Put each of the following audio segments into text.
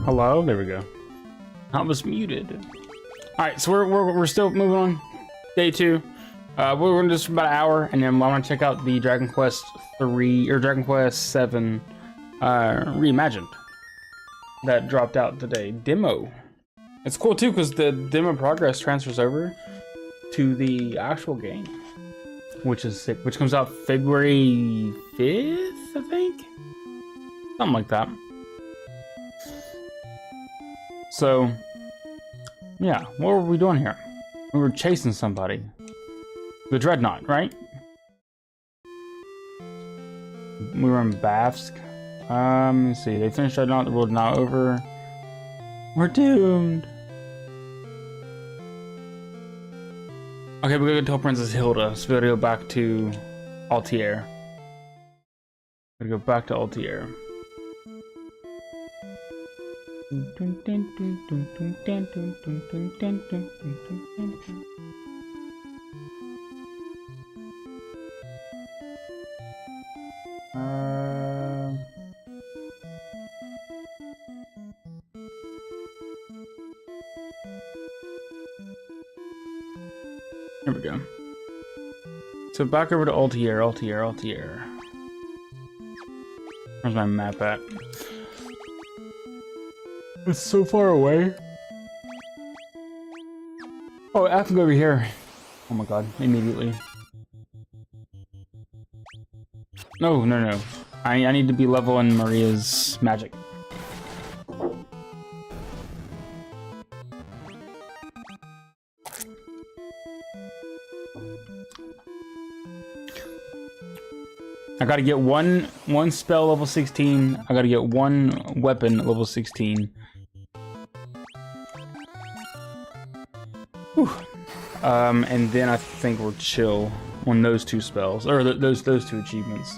Hello? There we go. I was muted. Alright, so we're still moving on. Day 2. We're going to just about an hour, and then I want to check out the Dragon Quest 3 or Dragon Quest 7 Reimagined that dropped out today. Demo. It's cool too because the demo progress transfers over to the actual game, which is sick. Which comes out February 5th, I think, something like that. So, yeah, what were we doing here? We were chasing somebody. The Dreadnought, right? We were in Bavsk. Let me see. They finished Dreadnought. The world now over. We're doomed. Okay, we're gonna tell Princess Hilda. So we gotta go back to Altair. Gotta go back to Altair. Here we go. So back over to Altair. Where's my map at? It's so far away. Oh, I can go over here. Oh my god, immediately. No. I need to be level in Maria's magic. I gotta get one spell level 16. I gotta get one weapon level 16. Whew. And then I think we're chill on those 2 spells, or those 2 achievements.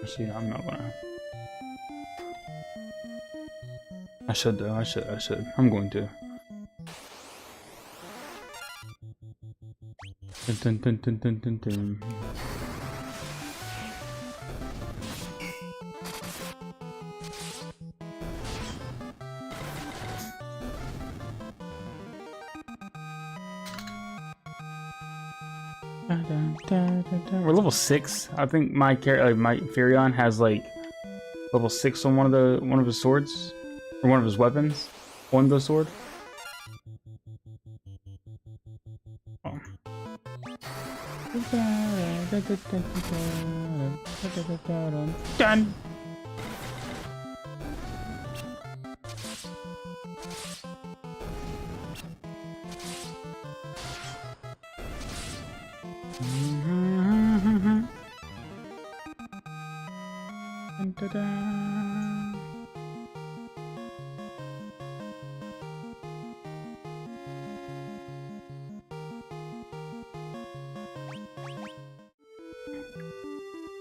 Actually, no, I'm not gonna. I should though. I should. I'm going to. Dun, dun, dun, dun, dun, dun. We're level 6. I think my character, like my Furion, has like level 6 on one of his swords, or one of his weapons. One of those swords. Oh. Done.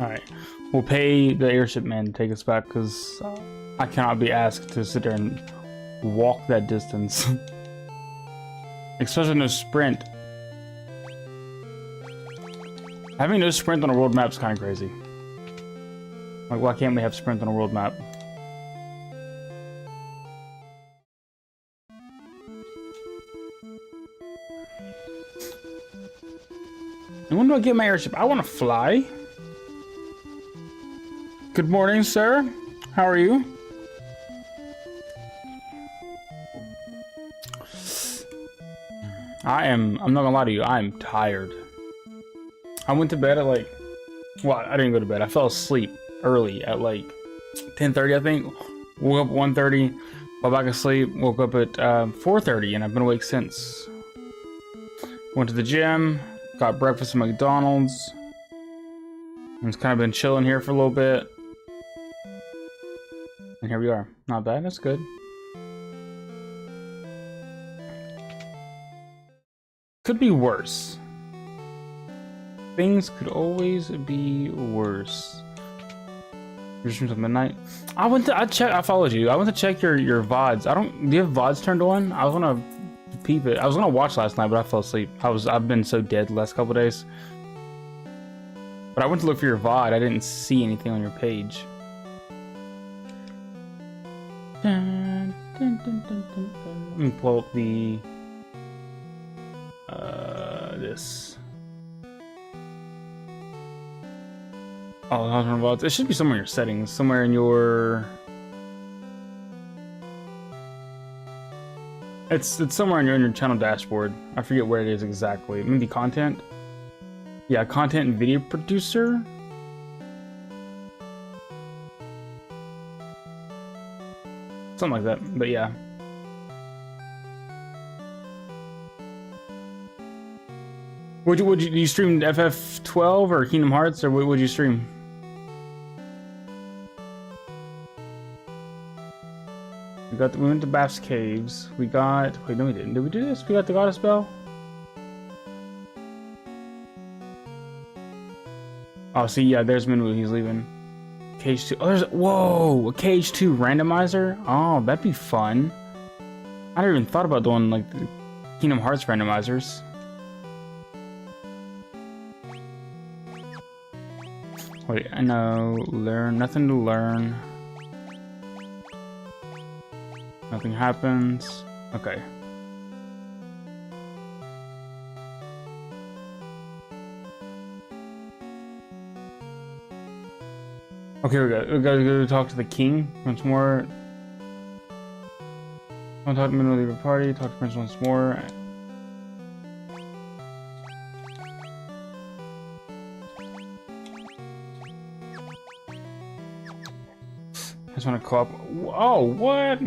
Alright, we'll pay the airship man to take us back because I cannot be asked to sit there and walk that distance. Especially no sprint. Having no sprint on a world map is kind of crazy. Like, why can't we have sprint on a world map? And when do I get my airship? I want to fly. Good morning, sir. How are you? I'm not gonna lie to you, I am tired. I went to bed at like, well, I didn't go to bed. I fell asleep early at like 10:30, I think. Woke up at 1:30, fell back asleep, woke up at 4:30, and I've been awake since. Went to the gym, got breakfast at McDonald's. And it's kind of been chilling here for a little bit. And here we are. Not bad, that's good. Could be worse. Things could always be worse. Streams at midnight. I followed you. I went to check your VODs. Do you have VODs turned on? I was gonna peep it. I was gonna watch last night, but I fell asleep. I've been so dead the last couple days. But I went to look for your VOD. I didn't see anything on your page. Dun, dun, dun, dun, dun, dun. Let me pull up the this. Oh, VODs. It should be somewhere in your settings, somewhere in your. It's somewhere in your channel dashboard. I forget where it is exactly. Maybe content. Yeah, content and video producer. Something like that, but yeah. Would you stream FF12 or Kingdom Hearts, or what would you stream? We went to Bath's Caves. We got, wait, no we didn't. Did we do this? We got the Goddess Bell? Oh, see, yeah, there's Minwoo, he's leaving. Cage 2, oh, there's, whoa, a Cage 2 randomizer? Oh, that'd be fun. I never even thought about doing, like, the Kingdom Hearts randomizers. Wait, I know, nothing to learn. Nothing happens. Okay. Okay, we gotta go talk to the king once more. I want to talk to the middle of the party, talk to Prince once more. I just want to co-op. Oh, what?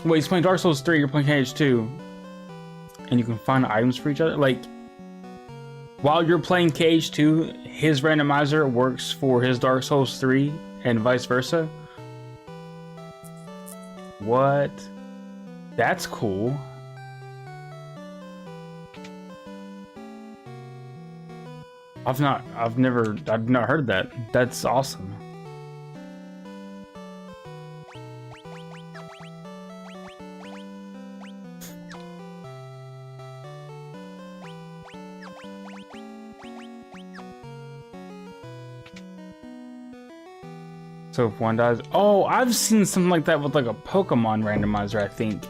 Wait, he's playing Dark Souls 3, you're playing KH2. And you can find items for each other? Like, while you're playing KH2, his randomizer works for his Dark Souls 3 and vice versa? What? That's cool. I've not heard that. That's awesome. So if one dies, oh, I've seen something like that with like a Pokemon randomizer. I think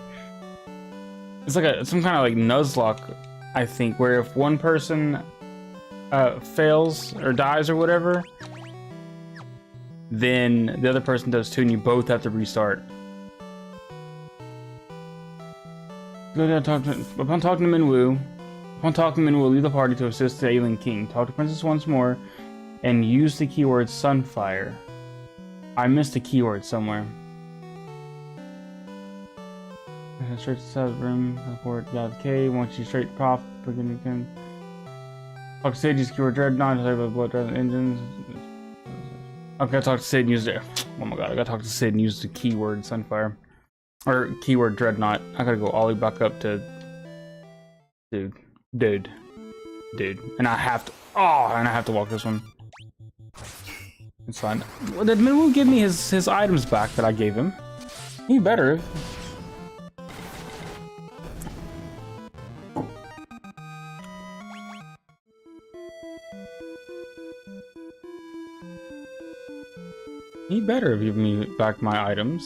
it's like some kind of like Nuzlocke. I think where if one person fails or dies or whatever, then the other person does too, and you both have to restart. Upon talking to Minwoo, leave the party to assist the alien king. Talk to Princess once more, and use the keyword Sunfire. I missed a keyword somewhere. Straight to the south room, report out the K. Once you straight prof, begin. Talk to Sid, use keyword Dreadnought, talk about blood drive engines. Okay, I talk to Sid and use it. Oh my god, I gotta talk to Sid and use the keyword Sunfire. Or keyword Dreadnought. I gotta go all the way back up to. Dude. And I have to walk this one. It's fine. Well, did Minwoo give me his items back that I gave him? He better. He better have given me back my items.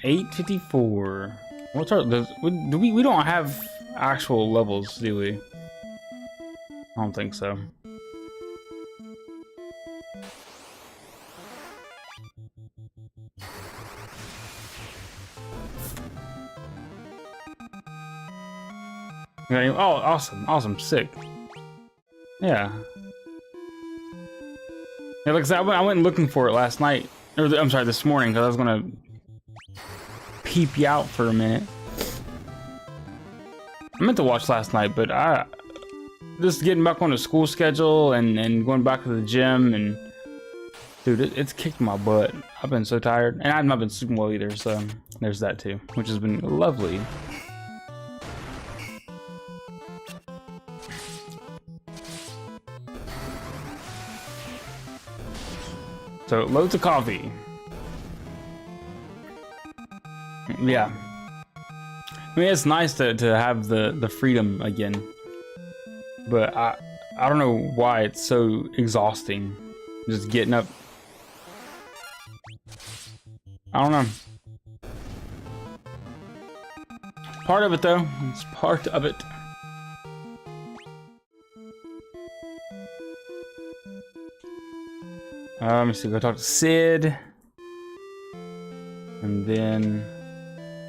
$854. What's our? We don't have actual levels, do we? I don't think so. Oh, awesome, sick. Yeah. Yeah, like I said, I went looking for it last night. Or I'm sorry, this morning, because I was gonna peep you out for a minute. I meant to watch last night, but just getting back on the school schedule and going back to the gym, and dude, it's kicked my butt. I've been so tired, and I've not been sleeping well either. So, there's that too, which has been lovely. So loads of coffee. Yeah. I mean, it's nice to have the freedom again, but I don't know why it's so exhausting, just getting up. I don't know. Part of it though, it's part of it. Let me see, go talk to Sid. And then...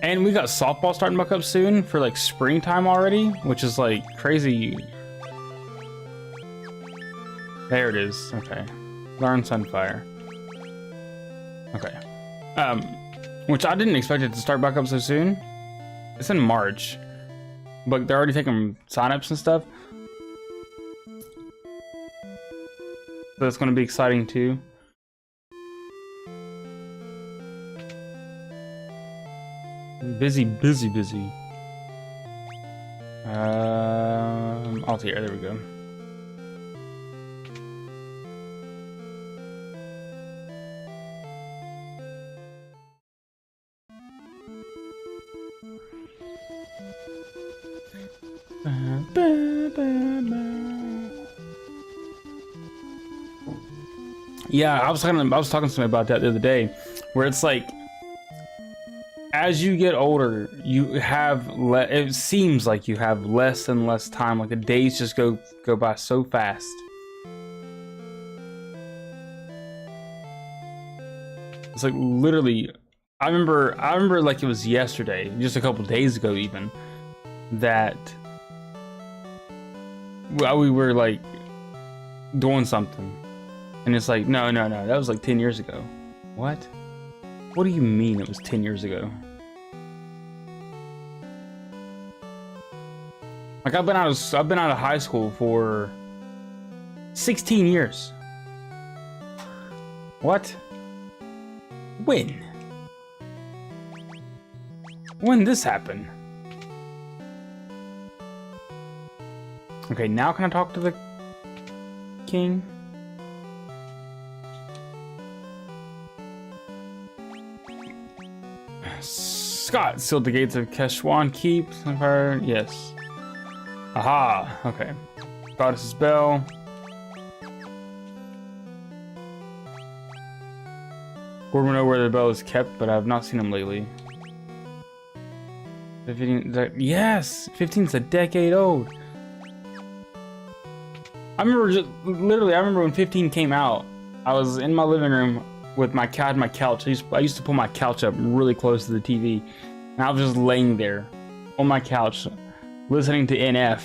And we got softball starting back up soon for like springtime already, which is like crazy. There it is, okay. Learn Sunfire. Okay. Which I didn't expect it to start back up so soon. It's in March. But they're already taking signups and stuff. So it's gonna be exciting too. Busy. Altair, there we go. Yeah, I was talking to somebody about that the other day, where it's like, as you get older, you have it seems like you have less and less time. Like the days just go by so fast. It's like literally, I remember like it was yesterday, just a couple days ago even, that we were like doing something, and it's like no, that was like 10 years ago. What? What do you mean it was 10 years ago? Like I've been out of high school for 16 years. What? When? When did this happen? Okay, now can I talk to the king? Scott sealed the gates of Keshwan Keep. Sunfire, yes. Aha, okay. Goddess's Bell. Gordon will know where the bell is kept, but I have not seen him lately. 15, yes! 15's a decade old. I remember literally, I remember when 15 came out, I was in my living room with my couch. I used to pull my couch up really close to the TV, and I was just laying there on my couch listening to NF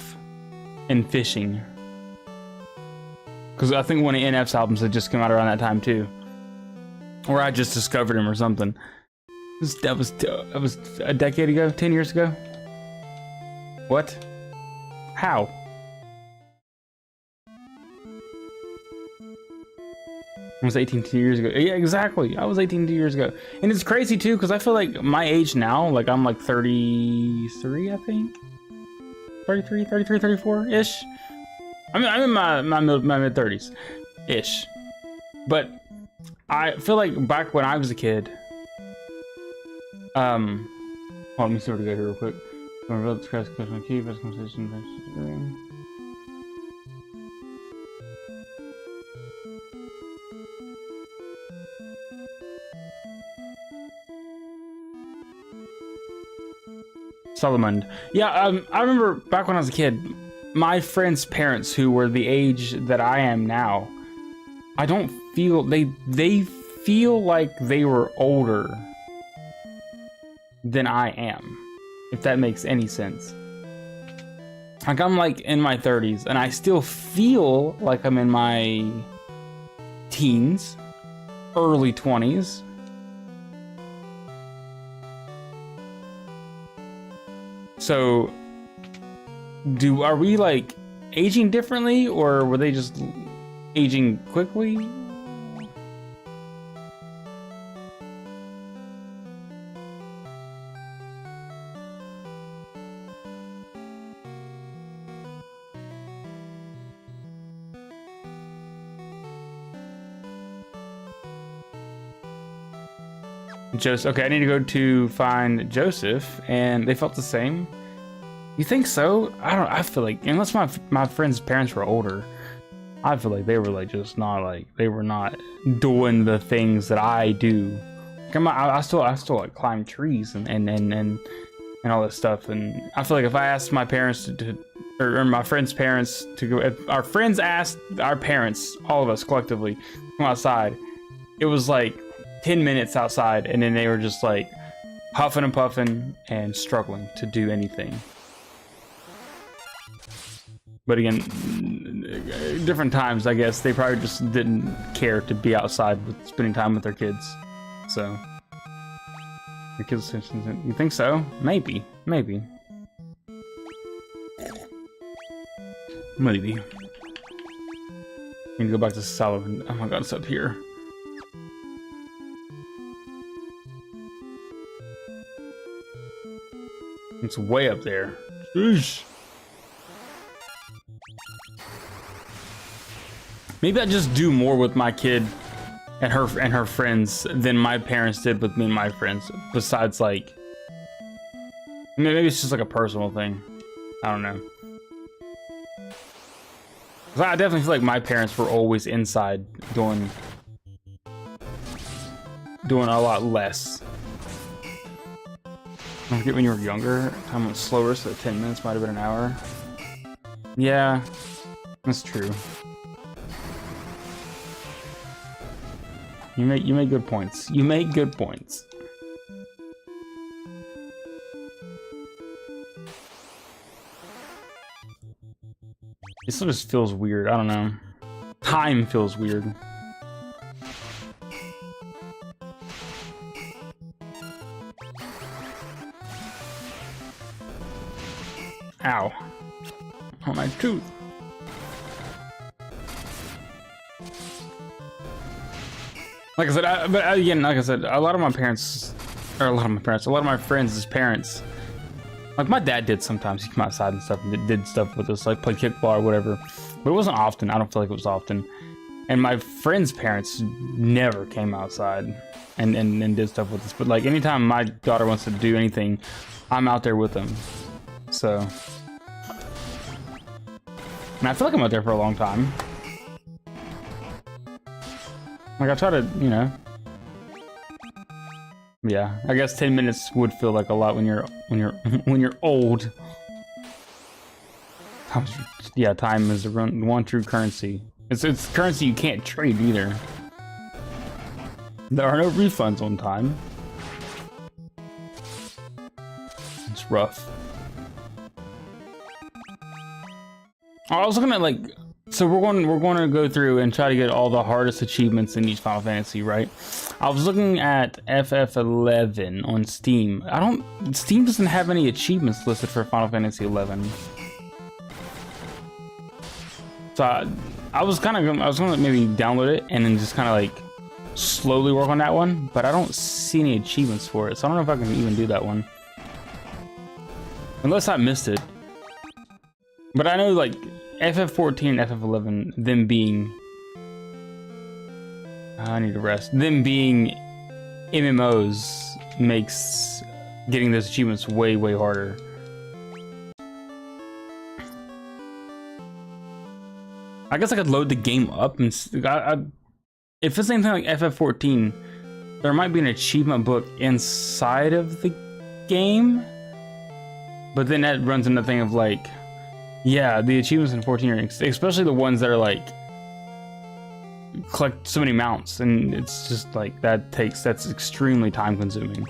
and fishing, because I think one of NF's albums had just come out around that time too, or I just discovered him or something. That was a decade ago, 10 years ago. What? How? I was 18 2 years ago. Yeah, exactly. I was 18 2 years ago. And it's crazy too, because I feel like my age now, like I'm like 33, I think. 33, 34-ish. I'm in my mid-30s. Ish. But I feel like back when I was a kid, hold on, let me see where to go here real quick. Solomon. Yeah, I remember back when I was a kid, my friends' parents who were the age that I am now, I don't feel, they feel like they were older than I am, if that makes any sense. Like I'm like in my 30s and I still feel like I'm in my teens, early 20s. So, are we like aging differently, or were they just aging quickly? Joseph. Okay, I need to go to find Joseph, and they felt the same. You think so? I feel like unless my friend's parents were older, I feel like they were like just not like they were not doing the things that I do. Come on, I still like climb trees and all that stuff. And I feel like if I asked my parents or my friend's parents to go, if our friends asked our parents, all of us collectively, to come outside, it was like 10 minutes outside, and then they were just like huffing and puffing and struggling to do anything. But again, different times, I guess. They probably just didn't care to be outside with spending time with their kids. So, your kids, you think so? Maybe. Maybe. Maybe. Need to go back to Sullivan. Oh my god, it's up here. It's way up there. Sheesh. Maybe I just do more with my kid and her friends than my parents did with me and my friends. Besides, like, maybe it's just like a personal thing. I don't know. 'Cause I definitely feel like my parents were always inside doing a lot less. Don't forget when you were younger, time went slower, so 10 minutes might have been an hour. Yeah, that's true. You make good points. You make good points. It still just feels weird. I don't know. Time feels weird. Ow. On my tooth. Like I said, but again, like I said, a lot of my friends' parents, like my dad did sometimes. He'd come outside and stuff and did stuff with us, like play kickball or whatever. But it wasn't often. I don't feel like it was often. And my friends' parents never came outside and did stuff with us. But like anytime my daughter wants to do anything, I'm out there with them. So, and I feel like I'm out there for a long time. Like I try to, you know. Yeah, I guess 10 minutes would feel like a lot when you're old. Yeah, time is the one true currency. It's currency you can't trade either. There are no refunds on time. It's rough. I was looking at like, so we're going to go through and try to get all the hardest achievements in each Final Fantasy, right? I was looking at FF11 on Steam. Steam doesn't have any achievements listed for Final Fantasy 11. So I was going to maybe download it and then just kind of like slowly work on that one, but I don't see any achievements for it. So I don't know if I can even do that one. Unless I missed it. But I know like FF14 and FF11, them being... I need to rest. Them being MMOs makes getting those achievements way, way harder. I guess I could load the game up and... if it's anything like FF14, there might be an achievement book inside of the game. But then that runs into the thing of like... Yeah, the achievements in 14 are... Especially the ones that are like... collect so many mounts, and it's just like that's extremely time consuming.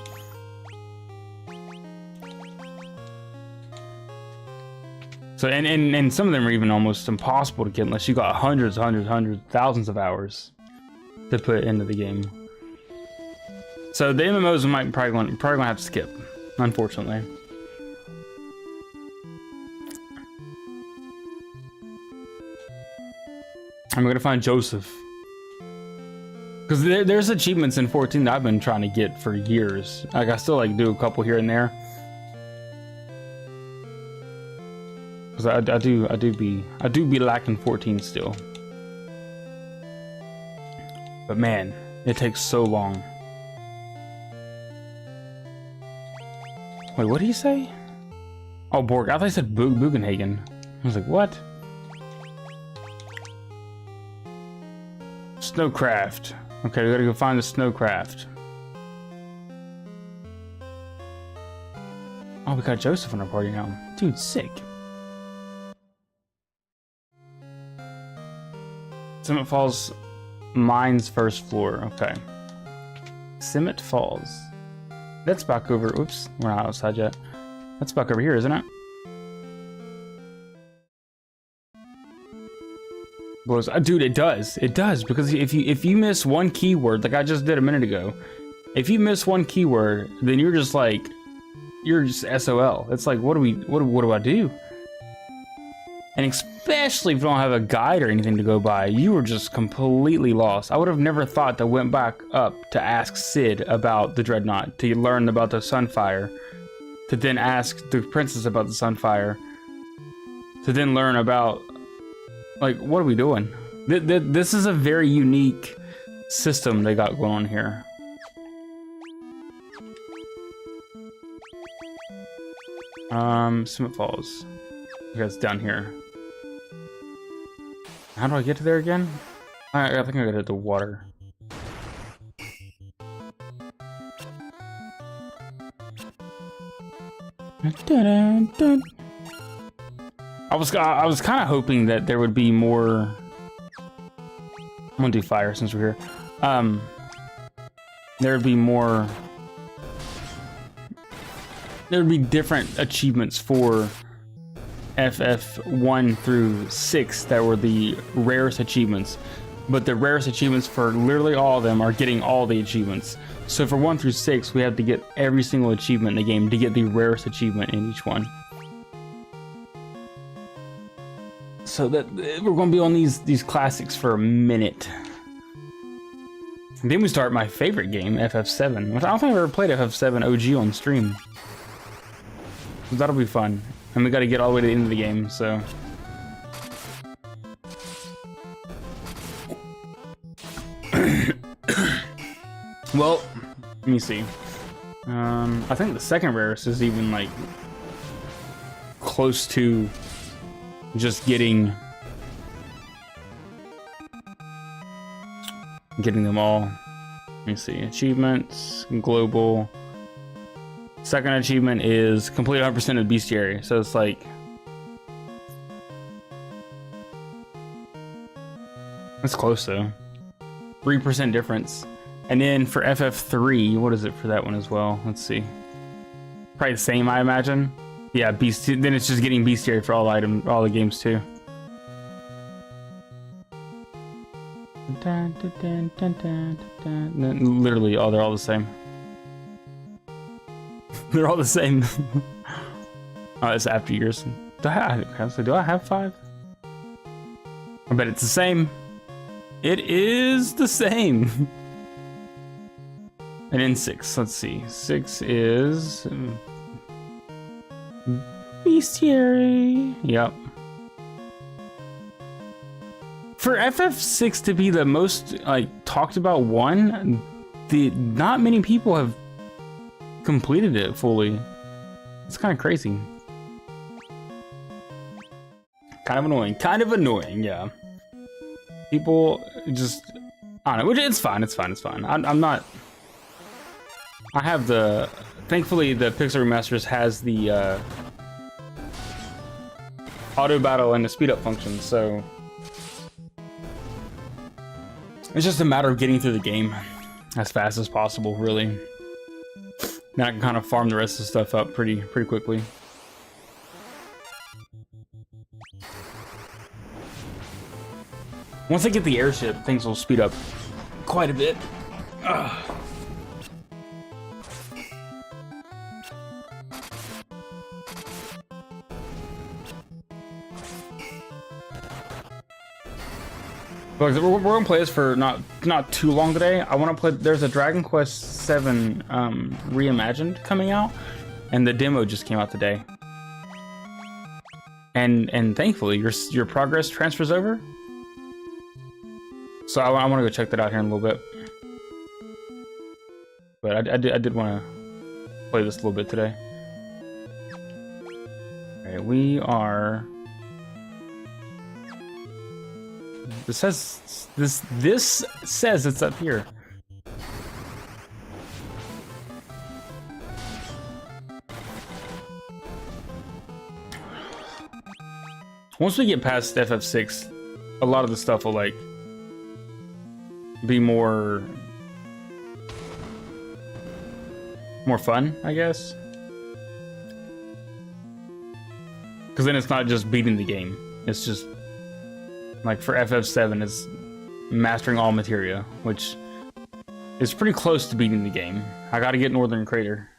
So and some of them are even almost impossible to get unless you got hundreds, thousands of hours to put into the game. So the MMOs might probably gonna have to skip, unfortunately. I'm gonna find Joseph. Because there's achievements in 14 that I've been trying to get for years. Like I still like do a couple here and there. Because I do be lacking 14 still. But man, it takes so long. Wait, what did he say? Oh, Borg. I thought he said Bugenhagen. I was like, what? Snowcraft. Okay, we gotta go find the Snowcraft. Oh, we got Joseph in our party now. Dude, sick. Cement Falls Mines first floor. Okay. Cement Falls. That's back over. Oops, we're not outside yet. That's back over here, isn't it? Dude, it does. It does, because if you miss one keyword, like I just did a minute ago, if you miss one keyword, then you're just SOL. It's like, what do I do? And especially if you don't have a guide or anything to go by, you were just completely lost. I would have never thought to went back up to ask Sid about the Dreadnought, to learn about the Sunfire, to then ask the princess about the Sunfire, to then learn about, like, what are we doing? This is a very unique system they got going on here. Cement Falls. Okay, it's down here. How do I get to there again? I think I gotta hit the water. I was kind of hoping that there would be more. I'm gonna do fire since we're here. There would be more. There would be different achievements for FF1 through 6 that were the rarest achievements, but the rarest achievements for literally all of them are getting all the achievements. So for 1 through 6, we have to get every single achievement in the game to get the rarest achievement in each one. So that we're going to be on these classics for a minute. And then we start my favorite game, FF7, which I don't think I've ever played FF7 OG on stream. That'll be fun. And we got to get all the way to the end of the game, so. Well, let me see. I think the second rarest is even like close to just getting them all. Let me see. Achievements, global. Second achievement is complete 100% of bestiary. So it's like, that's close though. 3% difference. And then for FF3, what is it for that one as well? Let's see. Probably the same, I imagine. Yeah, then it's just getting bestiary for all the games too. Literally, they're all the same. They're all the same. Oh, it's after years. Do I have 5? I bet it's the same. It is the same. And then 6, let's see. 6 is bestiary. Yep. For FF6 to be the most like talked about one, not many people have completed it fully. It's kind of crazy. Kind of annoying, yeah. People just, I don't know, which it's fine. I'm not, I have the, thankfully the Pixel Remasters has the auto battle and the speed up function, so it's just a matter of getting through the game as fast as possible, really. Then I can kind of farm the rest of the stuff up pretty quickly. Once I get the airship, things will speed up quite a bit. Ugh. We're gonna play this for not too long today. I want to play. There's a Dragon Quest VII Reimagined coming out, and the demo just came out today. And thankfully, your progress transfers over. So I want to go check that out here in a little bit. But I did want to play this a little bit today. Okay, we are. This says it's up here. Once we get past FF6, a lot of the stuff will like be more fun, I guess. Because then it's not just beating the game. It's just like for FF7, it's mastering all materia, which is pretty close to beating the game. I gotta get Northern Crater.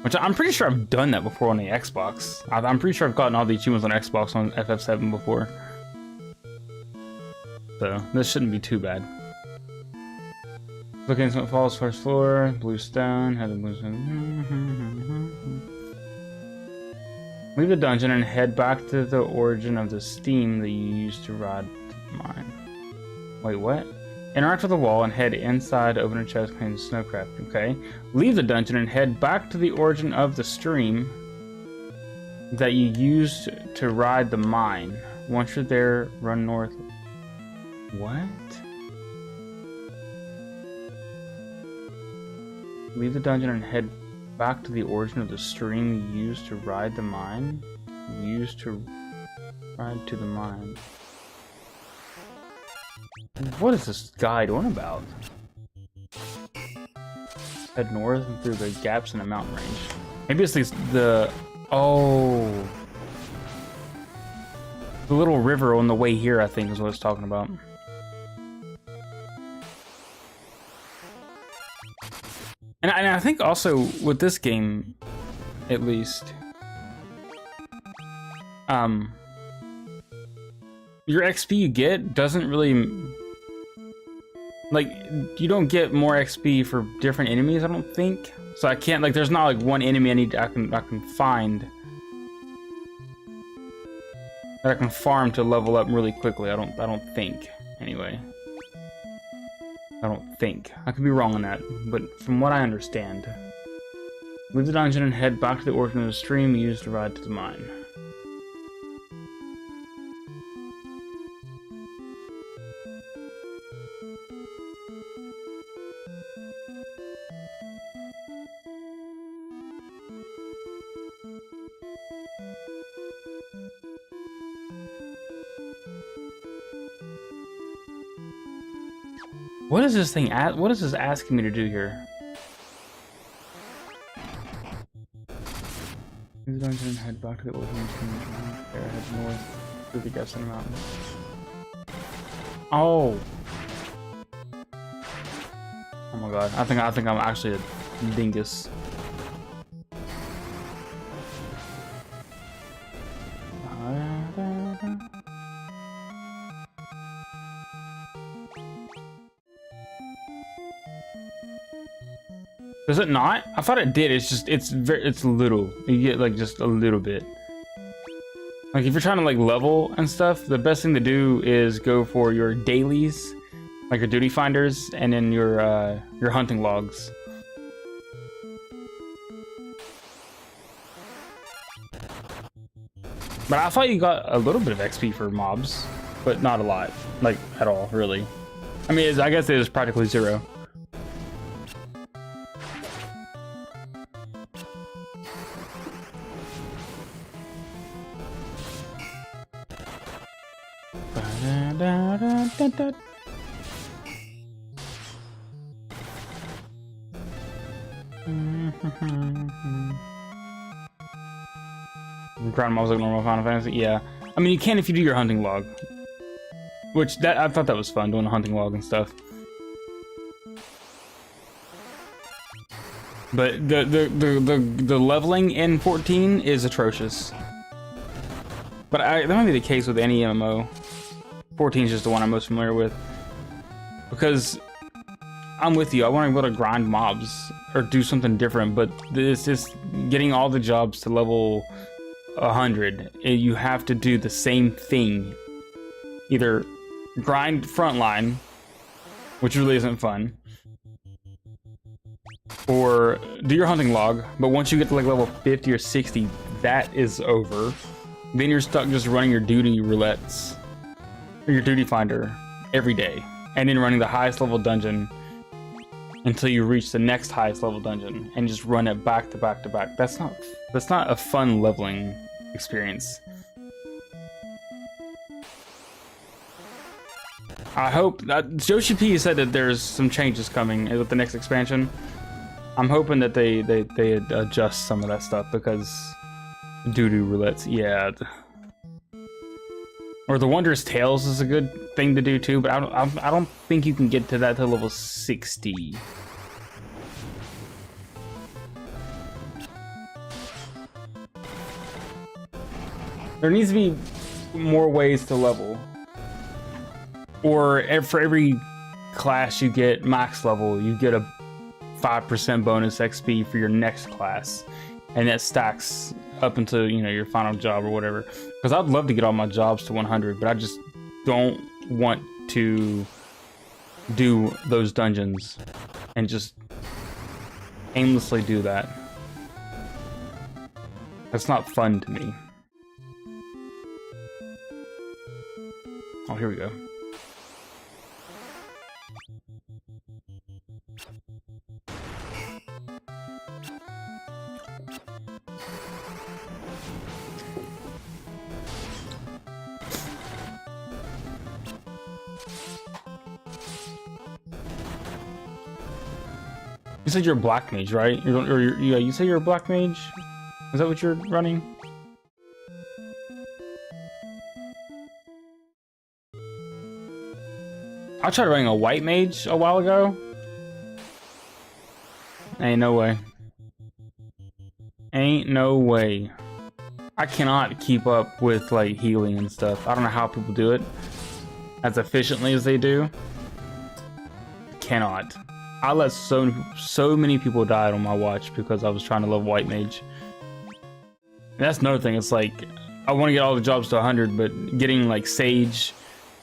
Which I'm pretty sure I've done that before on the Xbox. I'm pretty sure I've gotten all the achievements on Xbox on FF7 before. So this shouldn't be too bad. Look into Falls, first floor, blue stone, have the blue stone. Leave the dungeon and head back to the origin of the steam that you used to ride the mine. Wait, what? Interact with the wall and head inside to open a chest containing snowcraft. Okay. Leave the dungeon and head back to the origin of the stream that you used to ride the mine. Once you're there, run north. What? Leave the dungeon and head back to the origin of the stream you used to ride the mine. Used to ride to the mine. What is this guide on about? Head north and through the gaps in the mountain range. Maybe it's the oh, the little river on the way here, I think is what it's talking about. And I think also with this game, at least, your XP you get doesn't really, like, you don't get more XP for different enemies, I don't think. So I can't, like, there's not like one enemy I can find that I can farm to level up really quickly. I don't think, anyway. I don't think. I could be wrong on that, but from what I understand. Leave the dungeon and head back to the origin of the stream you used to ride to the mine. What is this thing at? What is this asking me to do here? Leave the dungeon and head back to the origin of the stream. There, head north through the gaps in the mountain. Oh. Oh my god. I think I'm actually a dingus. Does it not? I thought it did. It's just it's little. You get like just a little bit. Like if you're trying to like level and stuff, the best thing to do is go for your dailies, like your duty finders, and then your hunting logs. But I thought you got a little bit of XP for mobs, but not a lot, like at all, really. I mean, I guess it is practically zero. Ground mobs like normal Final Fantasy. Yeah, I mean you can if you do your hunting log, which I thought that was fun doing a hunting log and stuff. But the leveling in 14 is atrocious. But that might be the case with any MMO. 14 is just the one I'm most familiar with. Because I'm with you, I want to be able to grind mobs or do something different, but it's just getting all the jobs to level 100. You have to do the same thing. Either grind frontline, which really isn't fun, or do your hunting log, but once you get to like level 50 or 60, that is over. Then you're stuck just running your duty roulettes, or your duty finder every day, and then running the highest level dungeon until you reach the next highest level dungeon, and just run it back to back to back. That's not a fun leveling experience. I hope that Joshi P said that there's some changes coming with the next expansion. I'm hoping that they adjust some of that stuff, because doo-doo roulettes, yeah. Or the Wondrous Tales is a good thing to do too, but I don't think you can get to that to level 60. There needs to be more ways to level. Or for every class you get max level, you get a 5% bonus XP for your next class, and that stacks up until, you know, your final job or whatever. Because I'd love to get all my jobs to 100, but I just don't want to do those dungeons and just aimlessly do that. That's not fun to me. Oh, here we go. You said you're a black mage, right? Yeah, you say you're a black mage? Is that what you're running? I tried running a white mage a while ago. Ain't no way. Ain't no way. I cannot keep up with like healing and stuff. I don't know how people do it as efficiently as they do. Cannot. I let so many people die on my watch because I was trying to level white mage. And that's another thing. It's like I want to get all the jobs to 100, but getting like Sage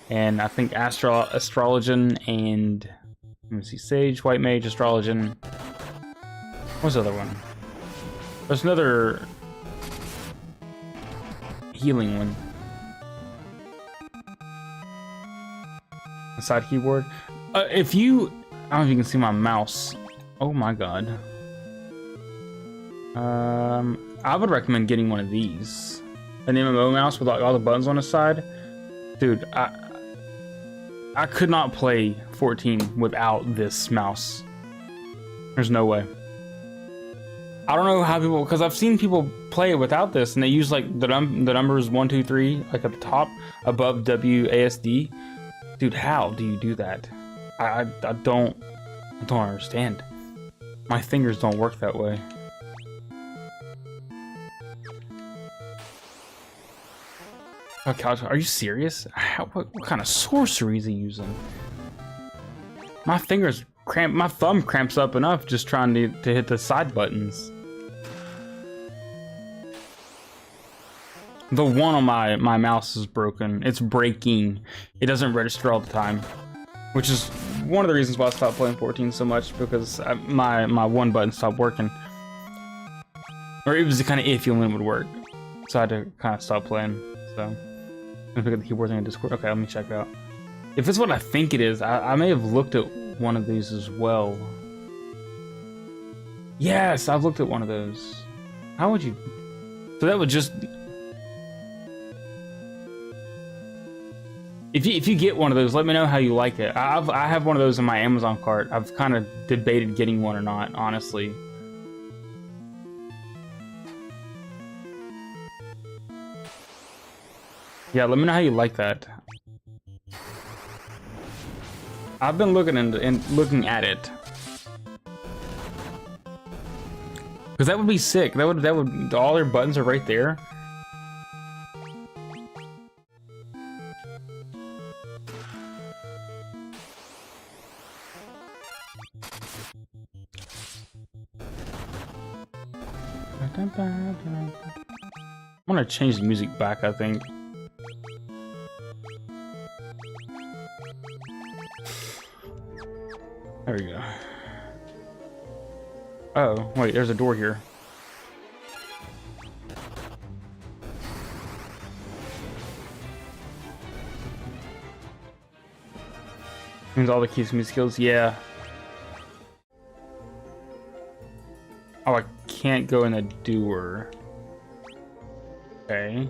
and I think Astrologian and let me see, Sage, White Mage, Astrologian. What's the other one? There's another healing one. A side keyboard. If you, I don't know if you can see my mouse. Oh my god. I would recommend getting one of these. An MMO mouse with all the buttons on the side. Dude, I could not play 14 without this mouse. There's no way. I don't know how people, because I've seen people play it without this, and they use like the numbers 1, 2, 3, like at the top above WASD. Dude, how do you do that? I don't understand. My fingers don't work that way. Okay, are you serious? What kind of sorcery is he using? My fingers cramp, my thumb cramps up enough just trying to hit the side buttons. The one on my mouse is broken. It's breaking. It doesn't register all the time, which is one of the reasons why I stopped playing 14 so much, because my one button stopped working. Or it was kind of iffy when it would work, so I had to kind of stop playing. So. Let me pick up the keyboard thing in Discord. Okay, let me check it out. If it's what I think it is, I may have looked at one of these as well. Yes, I've looked at one of those. How would you? So that would just. If you get one of those, let me know how you like it. I have one of those in my Amazon cart. I've kind of debated getting one or not, honestly. Yeah, let me know how you like that. I've been looking looking at it, because that would be sick. That would all their buttons are right there. I'm gonna change the music back, I think. There we go. Oh, wait, there's a door here. Means all the keys can be skills, yeah. Oh, I can't go in the door. Okay.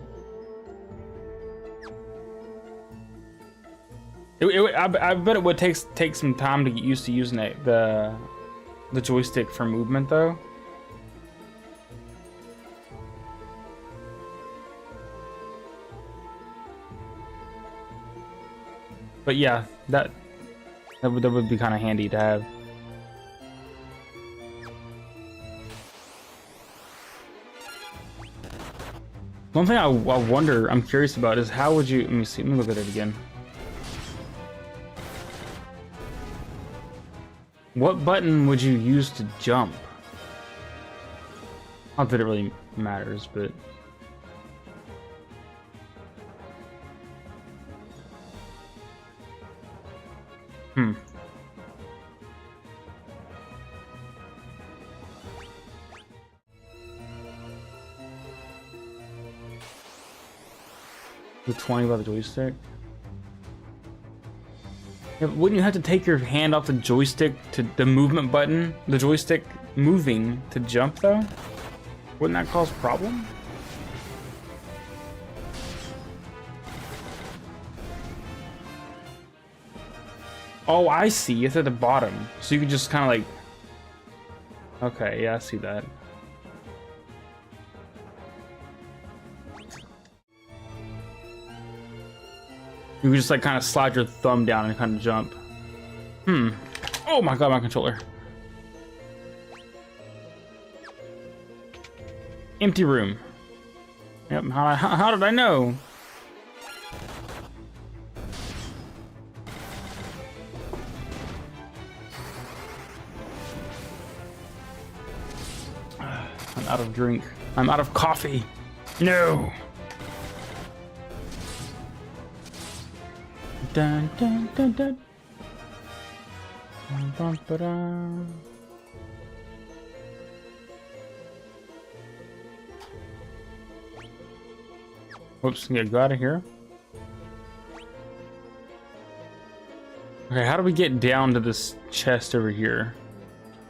I bet it would take some time to get used to using the joystick for movement, though. But yeah, that would be kind of handy to have. One thing I wonder, I'm curious about is how would you, let me see, let me look at it again. What button would you use to jump? Not that it really matters, but... The 20 by the joystick? Yeah, but wouldn't you have to take your hand off the joystick to the movement button? The joystick moving to jump, though? Wouldn't that cause a problem? Oh, I see. It's at the bottom. So you could just kind of like... Okay, yeah, I see that. You could just like kind of slide your thumb down and kind of jump. Oh my god, my controller. Empty room. Yep, how did I know? I'm out of drink. I'm out of coffee. No. Dun, dun, dun, dun. Bum, ba, da. Whoops, yeah, go out of here. Okay, how do we get down to this chest over here?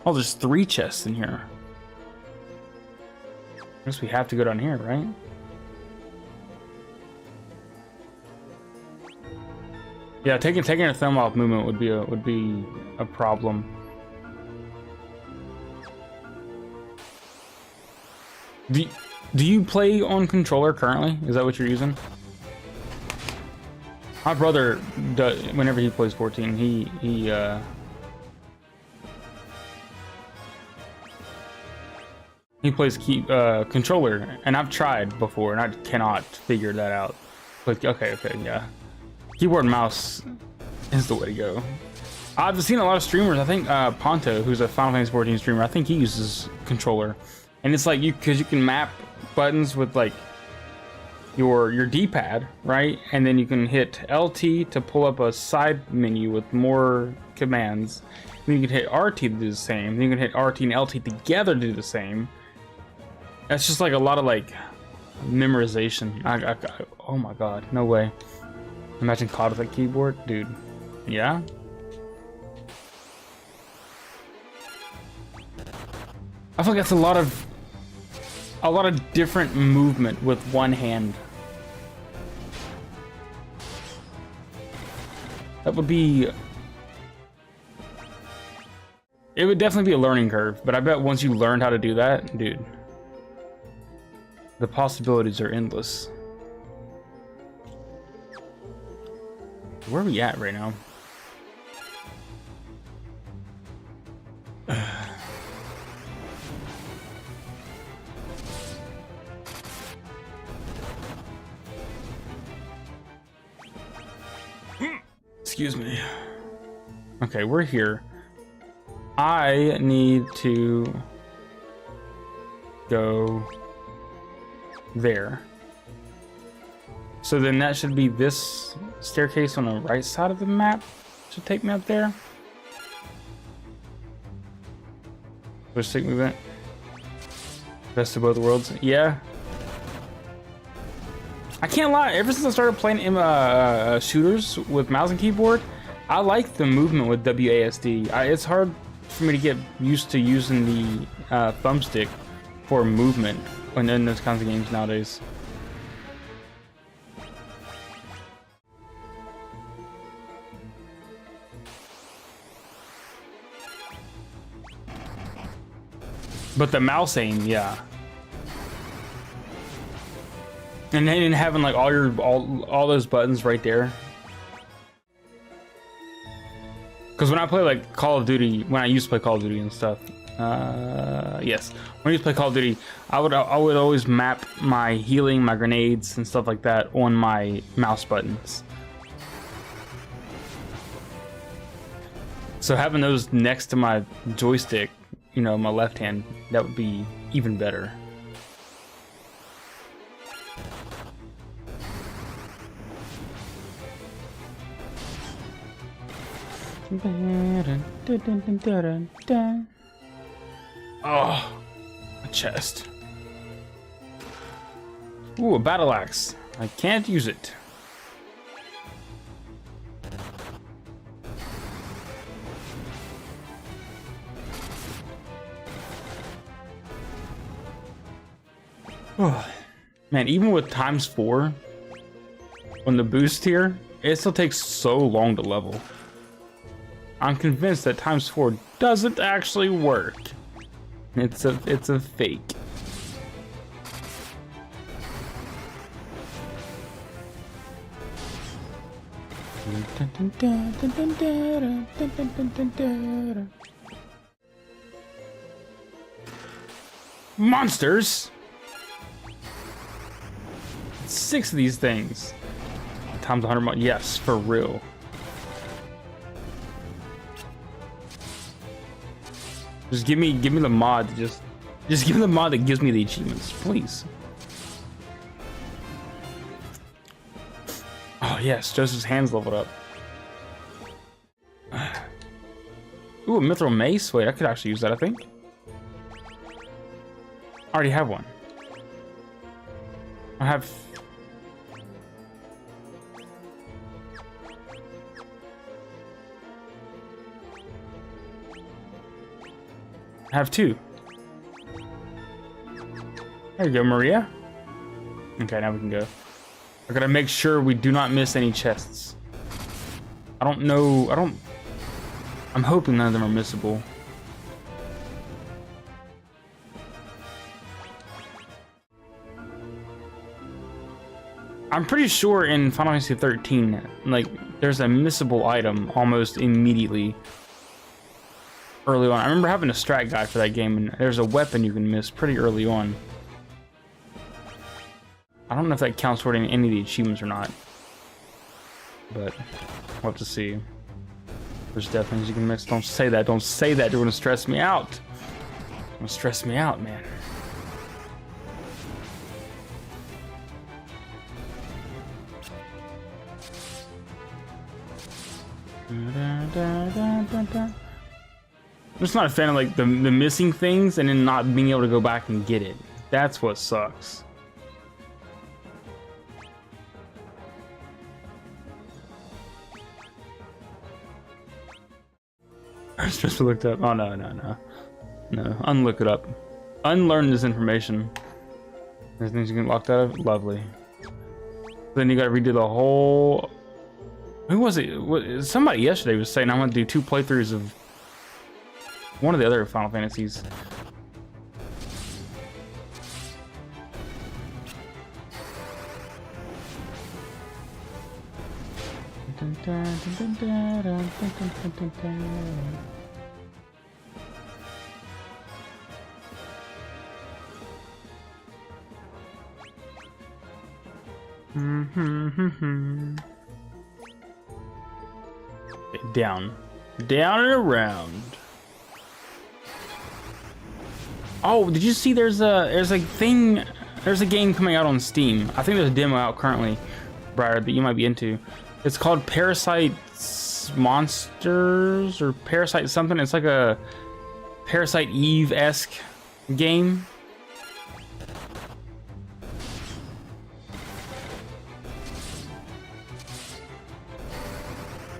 Oh, there's 3 chests in here. I guess we have to go down here, right? Yeah, taking your thumb off movement would be a problem. Do you play on controller currently? Is that what you're using? My brother does, whenever he plays 14, he plays controller, and I've tried before, and I cannot figure that out. Like, okay, yeah. Keyboard and mouse is the way to go. I've seen a lot of streamers. I think Ponto, who's a Final Fantasy 14 streamer, I think he uses controller, and it's like because you can map buttons with like your D-pad, right? And then you can hit LT to pull up a side menu with more commands. Then you can hit RT to do the same. Then you can hit RT and LT together to do the same. That's just like a lot of like memorization. Oh my god, no way. Imagine COD with a keyboard, dude. Yeah. I feel like that's a lot of different movement with one hand. That would be... It would definitely be a learning curve, but I bet once you learned how to do that, dude, the possibilities are endless. Where are we at right now? Excuse me. Okay, we're here. I need to go there. So then that should be this staircase on the right side of the map. Should take me up there. Push stick movement. Best of both worlds. Yeah. I can't lie. Ever since I started playing shooters with mouse and keyboard, I like the movement with WASD. It's hard for me to get used to using the thumbstick for movement when in those kinds of games nowadays. But the mouse aim, yeah. And then having like all those buttons right there. Because when I play like Call of Duty, when I used to play Call of Duty and stuff, yes, when I used to play Call of Duty, I would always map my healing, my grenades, and stuff like that on my mouse buttons. So having those next to my joystick, you know, my left hand, that would be even better. Oh, a chest. Ooh, a battle axe. I can't use it. Oh, man, even with ×4 on the boost here, it still takes so long to level. I'm convinced that ×4 doesn't actually work. It's a fake. Monsters! 6 of these things. Times 100. Yes, for real. Just give me the mod. Just give me the mod that gives me the achievements, please. Oh yes, Joseph's hands leveled up. Ooh, a mithril mace. Wait, I could actually use that, I think. I already have one. I have... I have 2. There you go, Maria. Okay, now we can go. I gotta make sure we do not miss any chests. I don't know. I'm hoping none of them are missable. I'm pretty sure in Final Fantasy 13, like, there's a missable item almost immediately. Early on. I remember having a strat guide for that game, and there's a weapon you can miss pretty early on. I don't know if that counts toward any of the achievements or not, but we'll have to see. There's definitely things you can miss. Don't say that. Don't say that. You're gonna stress me out. You're gonna stress me out, man. I'm just not a fan of like the missing things and then not being able to go back and get it. That's what sucks. I just looked up. Oh no. Unlook it up. Unlearn this information. There's things you can lock that up. Lovely. Then you gotta redo the whole. Who was it? Somebody yesterday was saying I'm gonna do 2 playthroughs of one of the other Final Fantasies. Down and around. Oh, did you see there's a game coming out on Steam. I think there's a demo out currently, Briar, that you might be into. It's called Parasite Monsters or Parasite something. It's like a Parasite Eve-esque game.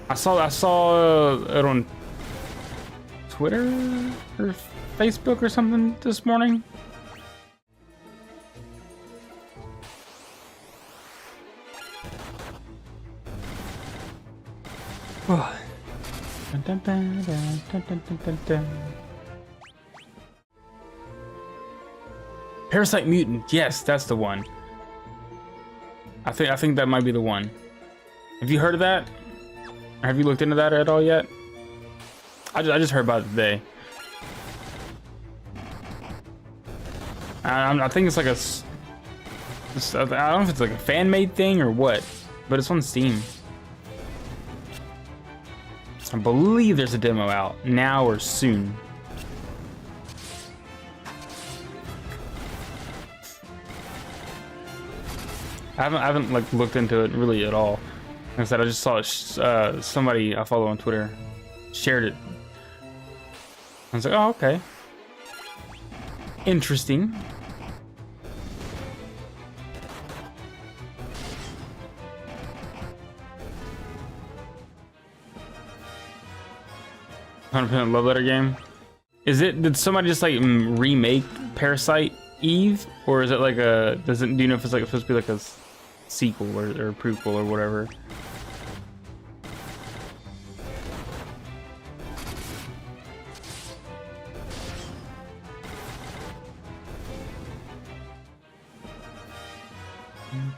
I saw it on Twitter or Facebook or something this morning. Oh. Parasite Mutant, yes, that's the one. I think that might be the one. Have you heard of that? Or have you looked into that at all yet? I just heard about it today. I think it's like I don't know if it's like a fan-made thing or what, but it's on Steam. I believe there's a demo out now or soon. I haven't like looked into it really at all. Like I said, I just saw it, somebody I follow on Twitter shared it. I was like, oh, okay. Interesting. $100% love letter game. Did somebody just like remake Parasite Eve, or is it like a? Do you know if it's like supposed to be like a sequel or a prequel or whatever?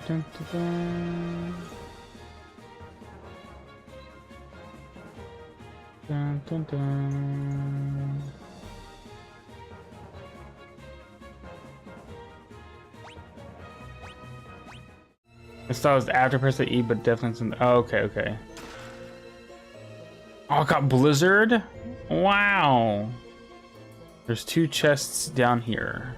Dun, dun, dun. Dun, dun, dun. I thought it was after Parasite Eve, but definitely some. Oh, okay. Oh, I got Blizzard. Wow. There's 2 chests down here.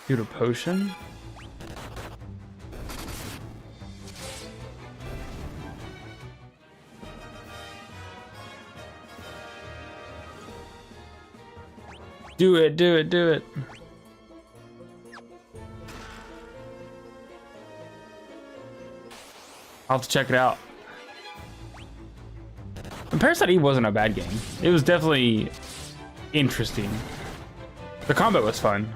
Dude, a potion? Do it. I'll have to check it out. The Parasite Eve wasn't a bad game. It was definitely interesting. The combat was fun.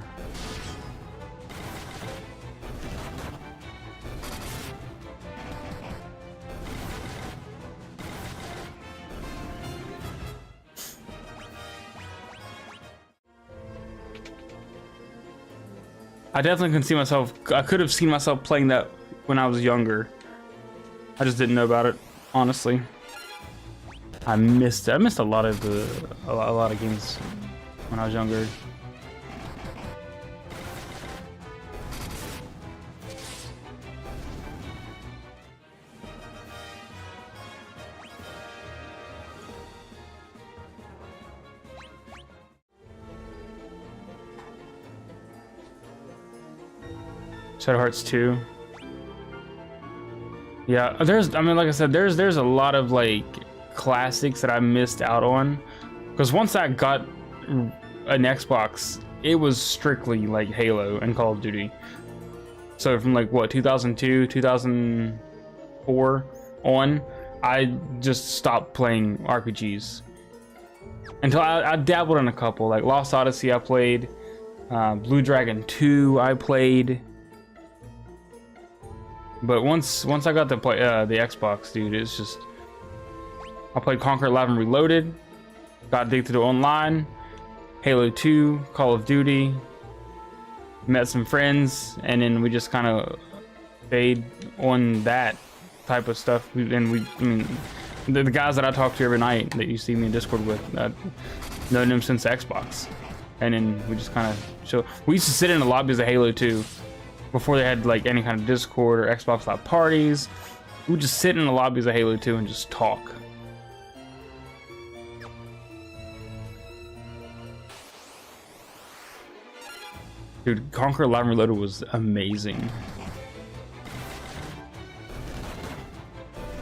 I definitely can see myself. I could have seen myself playing that when I was younger. I just didn't know about it, honestly. I missed a lot of a lot of games when I was younger. Shadow Hearts 2. Yeah, I mean, like I said, there's a lot of like classics that I missed out on, because once I got an Xbox, it was strictly like Halo and Call of Duty. So from like what, 2002, 2004 on, I just stopped playing RPGs until I dabbled in a couple, like Lost Odyssey I played, Blue Dragon 2 I played. But once I got to play the Xbox, dude, it's just, I played Conquer Live and Reloaded, got addicted to online, Halo 2, Call of Duty, met some friends, and then we just kind of stayed on that type of stuff. I mean, the guys that I talk to every night that you see me in Discord with, known them since Xbox, and then we just kind of we used to sit in the lobbies of Halo 2 before they had like any kind of Discord or Xbox Live parties. We would just sit in the lobbies of Halo 2 and just talk. Dude, Conquer Live Reloaded was amazing.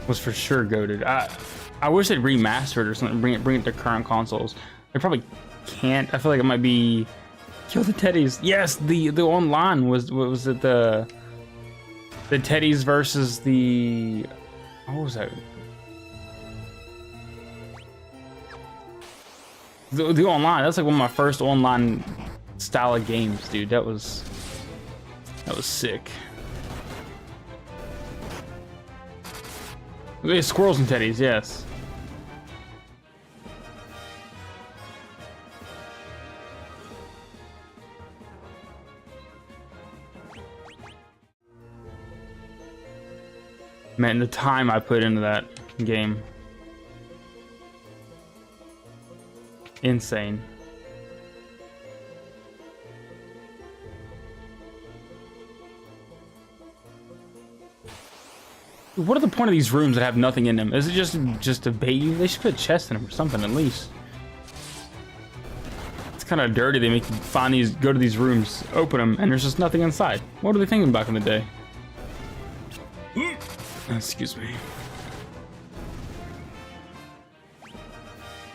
Was for sure goated. I wish they'd remaster it or something, bring it to current consoles. They probably can't. I feel like it might be Kill the Teddies. Yes, the online was it the Teddies versus the, what was that? The online. That's like one of my first online style of games, dude. That was sick. Look at squirrels and teddies, yes. Man, the time I put into that game. Insane. What are the point of these rooms that have nothing in them? Is it just to bait you? They should put a chest in them or something at least. It's kind of dirty. They make you find these, go to these rooms, open them, and there's just nothing inside. What are they thinking back in the day? Excuse me. You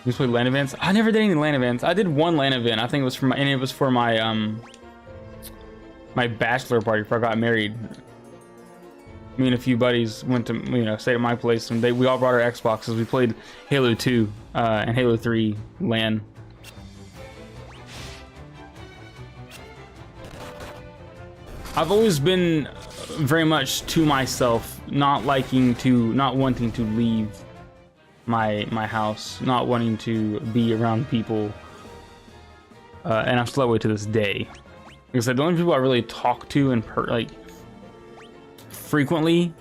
just play LAN events? I never did any LAN events. I did one LAN event. I think it was for my, and it was for my my bachelor party before I got married. Me and a few buddies went to, you know, stay at my place, and we all brought our Xboxes. We played Halo 2 and Halo 3 LAN. I've always been very much to myself, not wanting to leave my house, not wanting to be around people, and I'm still that way to this day. Because the only people I really talk to and frequently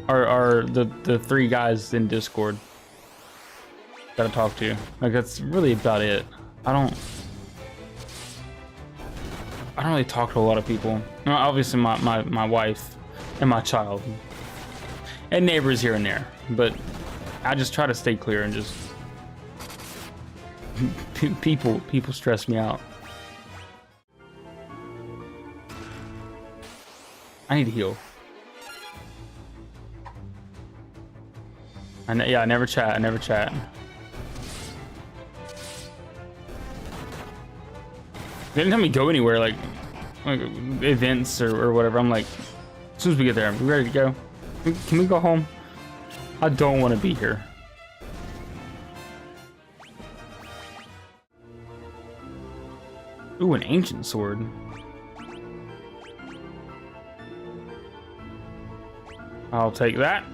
are the three guys in Discord that I talk to. Like, that's really about it. I don't really talk to a lot of people. You know, obviously my wife and my child and neighbors here and there, but I just try to stay clear and just people stress me out. I need to heal. Yeah, I never chat. They didn't tell me go anywhere, like events or whatever. I'm like, as soon as we get there, I'm ready to go. Can we go home? I don't want to be here. Ooh, an ancient sword. I'll take that.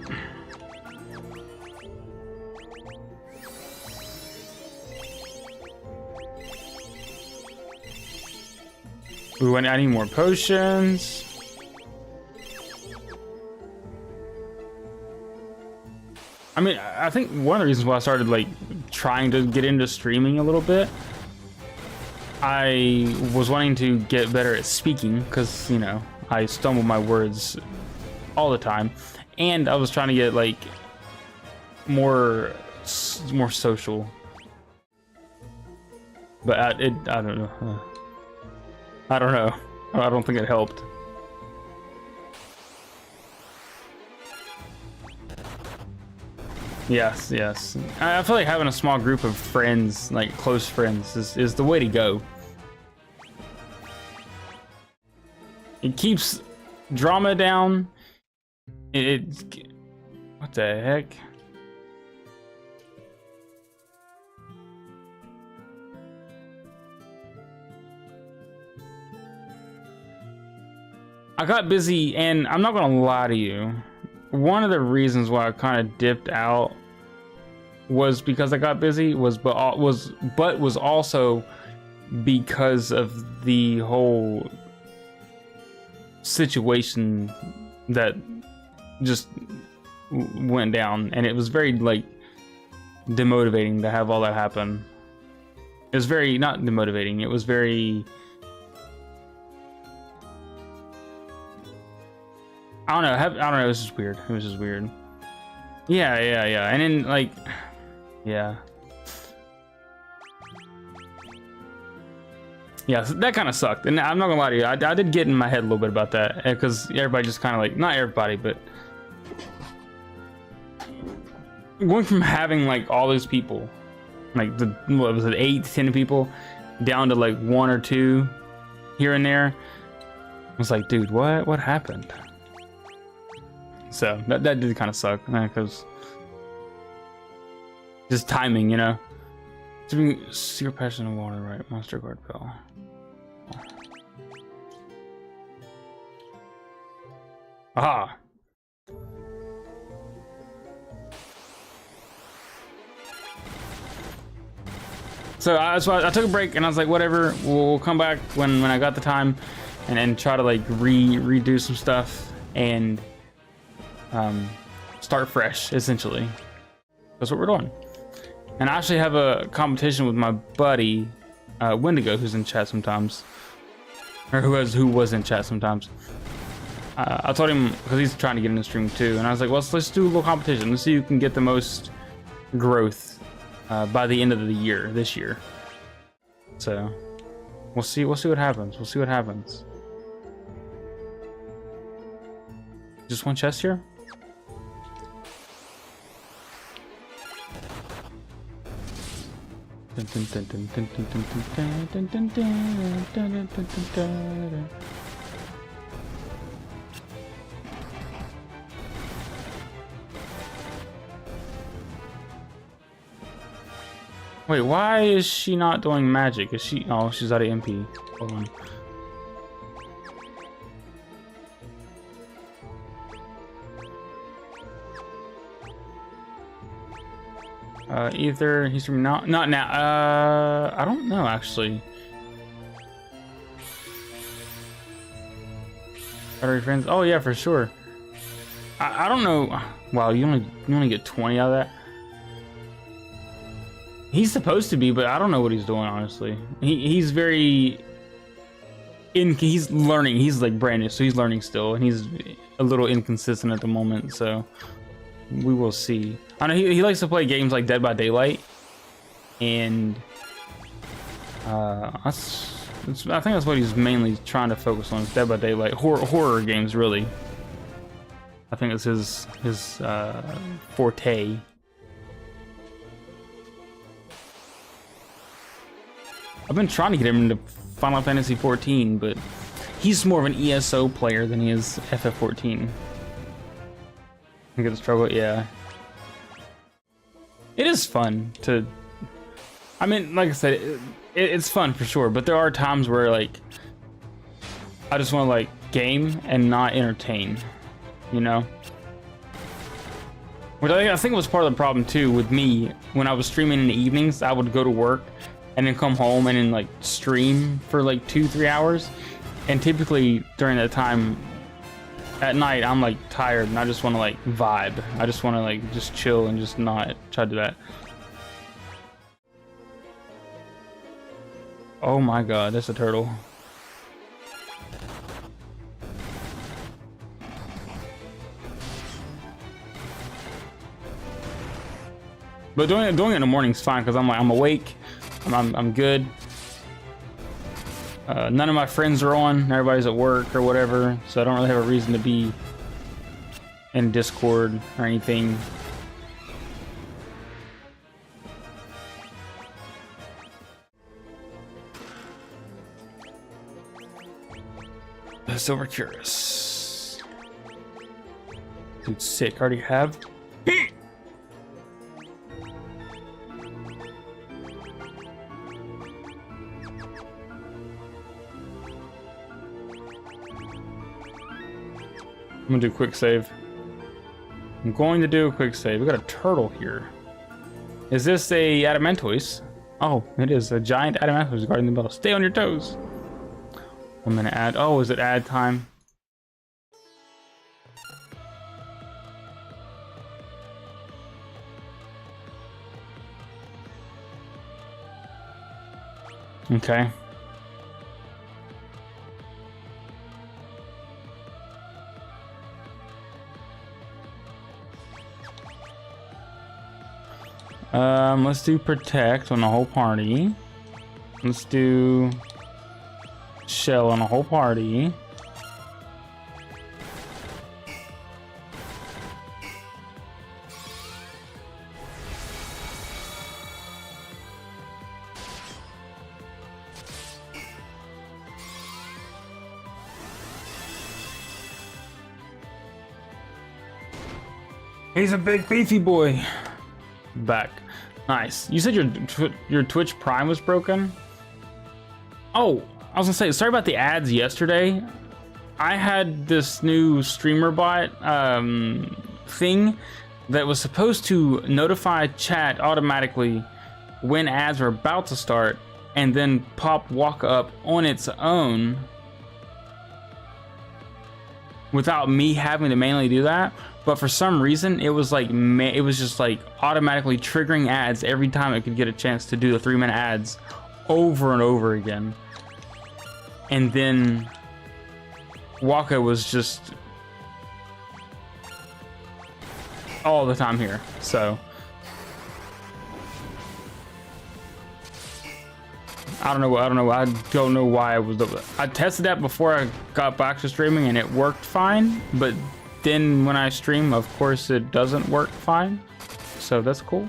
Ooh, I need more potions. I mean, I think one of the reasons why I started like trying to get into streaming a little bit, I was wanting to get better at speaking because, you know, I stumble my words all the time, and I was trying to get like more social. But I don't know. I don't know. I don't think it helped. Yes. I feel like having a small group of friends, like close friends, is the way to go. It keeps drama down. What the heck? I got busy, and I'm not gonna lie to you. One of the reasons why I kind of dipped out was because I got busy. But was also because of the whole situation that just went down, and it was very like demotivating to have all that happen. It was very not demotivating. It was very I don't know. I don't know. It was just weird. It was just weird. Yeah. And then like, yeah. Yeah, so that kind of sucked. And I'm not gonna lie to you, I did get in my head a little bit about that because everybody just kind of like, not everybody, but going from having like all those people, like what was it, 8 to 10 people, down to like 1 or 2 here and there. I was like, dude, what happened? So that did kind of suck, because just timing, you know. Super passion in water, right? Monster guard bell. Aha! So I took a break and I was like, whatever, we'll come back when I got the time, and try to like redo some stuff and start fresh, essentially. That's what we're doing. And I actually have a competition with my buddy Wendigo, who's in chat sometimes, or who was in chat sometimes. I told him, because he's trying to get in the stream too, and I was like, well, let's do a little competition. Let's see who can get the most growth by the end of the year, this year. So we'll see what happens. We'll see what happens. Just one chest here. Wait, why is she not doing magic? Is she? Oh, she's out of MP. Hold on. Either he's from now, not now. I don't know actually. Are friends? Oh yeah, for sure. I don't know. Wow, you only get 20 out of that. He's supposed to be, but I don't know what he's doing, honestly. He's very he's learning. He's like brand new, so he's learning still, and he's a little inconsistent at the moment. So we will see. I know he likes to play games like Dead by Daylight, and I think that's what he's mainly trying to focus on, is Dead by Daylight, horror games, really. I think it's his forte. I've been trying to get him into Final Fantasy 14, but he's more of an ESO player than he is FF14. I get the struggle, yeah. It is fun to... I mean, like I said, it's fun for sure, but there are times where, like, I just want to, like, game and not entertain, you know? Which I think was part of the problem, too, with me. When I was streaming in the evenings, I would go to work and then come home and then like stream for like 2-3 hours, and typically during that time at night I'm like tired and I just want to like vibe. I just want to like just chill and just not try to do that. Oh my god, that's a turtle. But doing it in the morning is fine, because I'm awake. I'm good. None of my friends are on. Everybody's at work or whatever, so I don't really have a reason to be in Discord or anything. Silver Curious. Dude, sick. Already have. I'm gonna do a quick save. I'm going to do a quick save. We got a turtle here. Is this a Adamantoise? Oh, it is a giant Adamantoise guarding the bell. Stay on your toes. 1 minute ad. Oh, is it ad time? Okay. . Let's do protect on the whole party. Let's do shell on the whole party. He's a big beefy boy. Back. Nice. You said your Twitch Prime was broken? Oh, I was gonna say, sorry about the ads yesterday. I had this new streamer bot thing that was supposed to notify chat automatically when ads were about to start and then pop Waka up on its own without me having to manually do that. But for some reason, it was like it was just like automatically triggering ads every time it could get a chance to do the 3-minute ads over and over again. And then Waka was just all the time here. So I don't know. I don't know why I was. I tested that before I got back to streaming, and it worked fine. But then when I stream, of course, it doesn't work fine. So that's cool.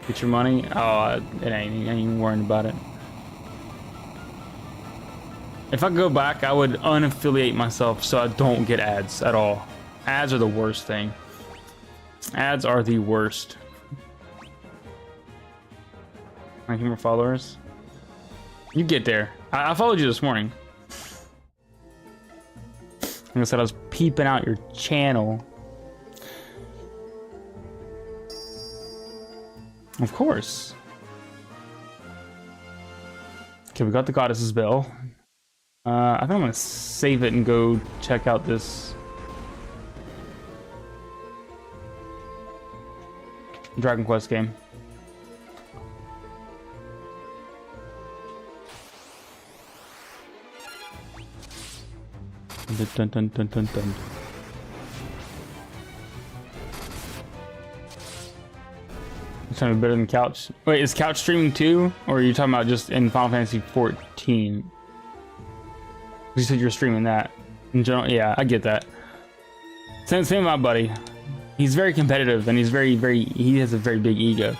Get your money. Oh, it ain't even worrying about it. If I go back, I would unaffiliate myself so I don't get ads at all. Ads are the worst thing. Ads are the worst. 19 more followers. You get there. I followed you this morning. Like I said, I was peeping out your channel. Of course. Okay, we got the Goddess's Bell. I think I'm gonna save it and go check out this Dragon Quest game. Dun, dun, dun, dun, dun. It's trying to be better than Couch. Wait, is Couch streaming too? Or are you talking about just in Final Fantasy 14? You said you're streaming that. In general, yeah, I get that. Same with my buddy. He's very competitive and he's he has a very big ego.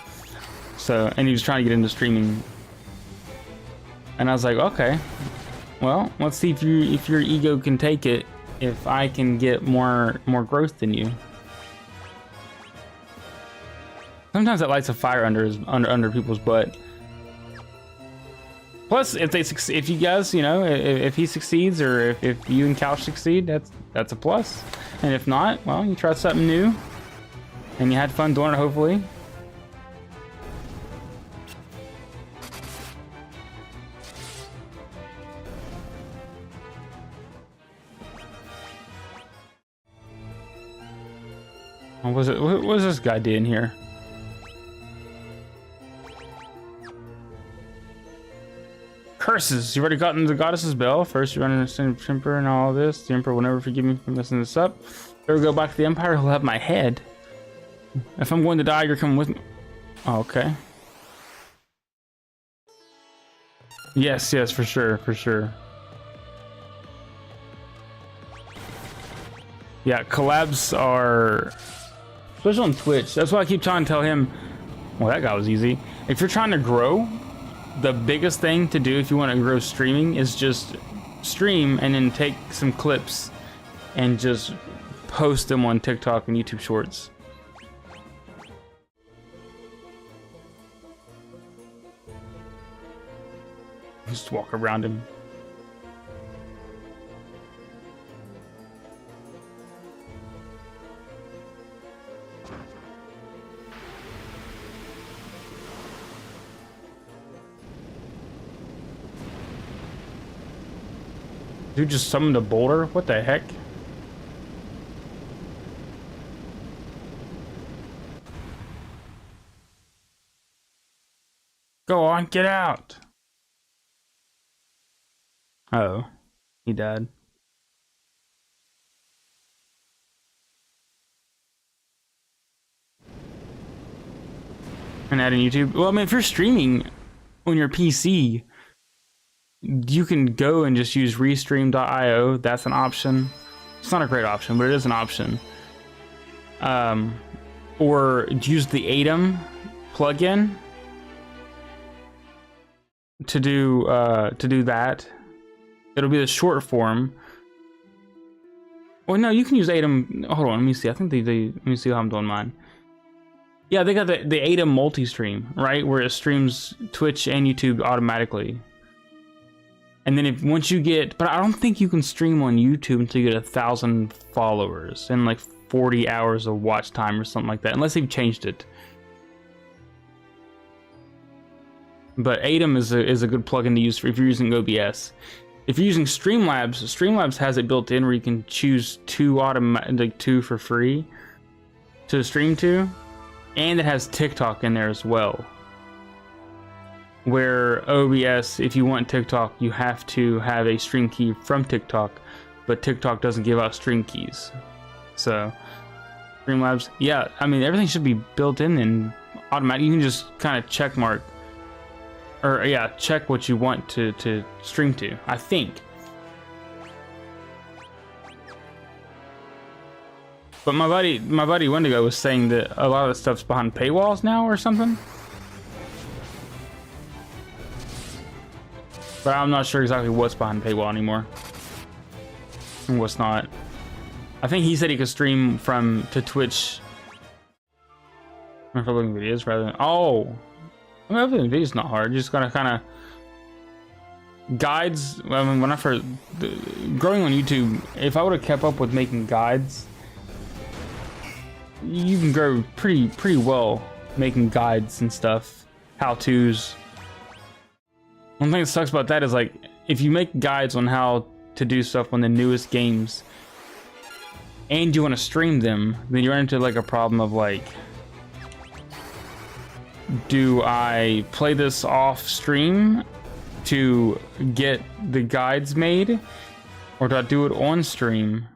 So, and he was trying to get into streaming. And I was like, okay. Well, let's see if your ego can take it. If I can get more growth than you. Sometimes that lights a fire under people's butt. Plus, if you guys, you know, if he succeeds or if you and Couch succeed, that's a plus. And if not, well, you tried something new, and you had fun doing it, hopefully. What was this guy doing here? Curses! You've already gotten the Goddess's Bell. First, you run into the Emperor and all this. The Emperor will never forgive me for messing this up. If I ever go back to the Empire, he'll have my head. If I'm going to die, you're coming with me. Oh, okay. Yes, for sure. Yeah, collabs are... especially on Twitch. That's why I keep trying to tell him, well, that guy was easy. If you're trying to grow, the biggest thing to do if you want to grow streaming is just stream and then take some clips and just post them on TikTok and YouTube Shorts. Just walk around him. Dude just summoned a boulder? What the heck? Go on, get out! Oh, he died. and add in YouTube. Well, I mean, if you're streaming on your PC, you can go and just use restream.io. That's an option. It's not a great option, but it is an option. Or use the Atom plugin to do that. It'll be the short form. Well, no, you can use Atom. Hold on, let me see. I think they let me see how I'm doing mine. Yeah, they got the Atom multi-stream, right, where it streams Twitch and YouTube automatically. And then once you get, but I don't think you can stream on YouTube until you get 1,000 followers and like 40 hours of watch time or something like that, unless they've changed it. But Atom is a good plugin to use if you're using OBS. If you're using Streamlabs, Streamlabs has it built in where you can choose two for free to stream to, and it has TikTok in there as well. Where OBS, if you want TikTok, you have to have a stream key from TikTok, but TikTok doesn't give out stream keys. So, Streamlabs, yeah, I mean, everything should be built in and automatic. You can just kind of check mark, or yeah, check what you want to stream to, I think. But my buddy Wendigo was saying that a lot of the stuff's behind paywalls now or something. But I'm not sure exactly what's behind paywall anymore and what's not. I think he said he could stream to Twitch. I'm looking at videos rather than. Oh, I mean, uploading videos is not hard. You just gotta kind of guides. I mean, when I first growing on YouTube, if I would have kept up with making guides, you can grow pretty well making guides and stuff, how-tos. One thing that sucks about that is, like, if you make guides on how to do stuff on the newest games and you want to stream them, then you run into like a problem of like, do I play this off stream to get the guides made, or do I do it on stream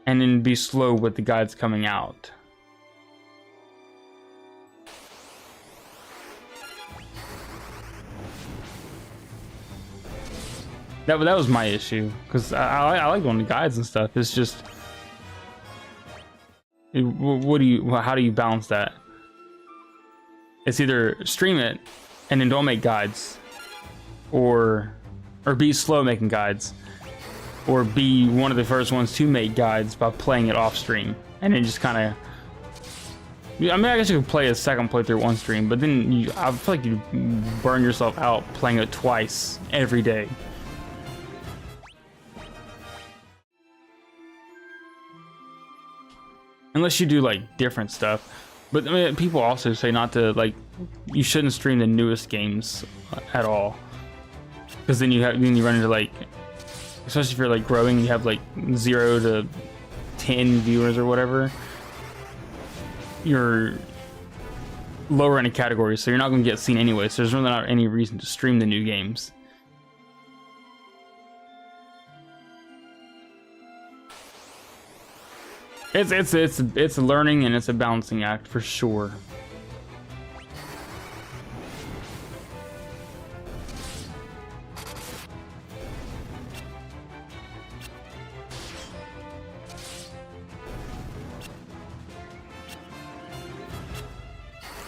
and then be slow with the guides coming out? That was my issue, because I like doing the guides and stuff. It's just, how do you balance that? It's either stream it and then don't make guides, or be slow making guides, or be one of the first ones to make guides by playing it off stream, and then just kind of. I mean, I guess you could play a second playthrough on stream, but then I feel like you burn yourself out playing it twice every day. Unless you do like different stuff. But I mean, people also say not to, like, you shouldn't stream the newest games at all, because then you run into, like, especially if you're like growing, you have like 0 to 10 viewers or whatever, you're lower in a category, so you're not going to get seen anyway, so there's really not any reason to stream the new games. It's a learning and it's a balancing act for sure.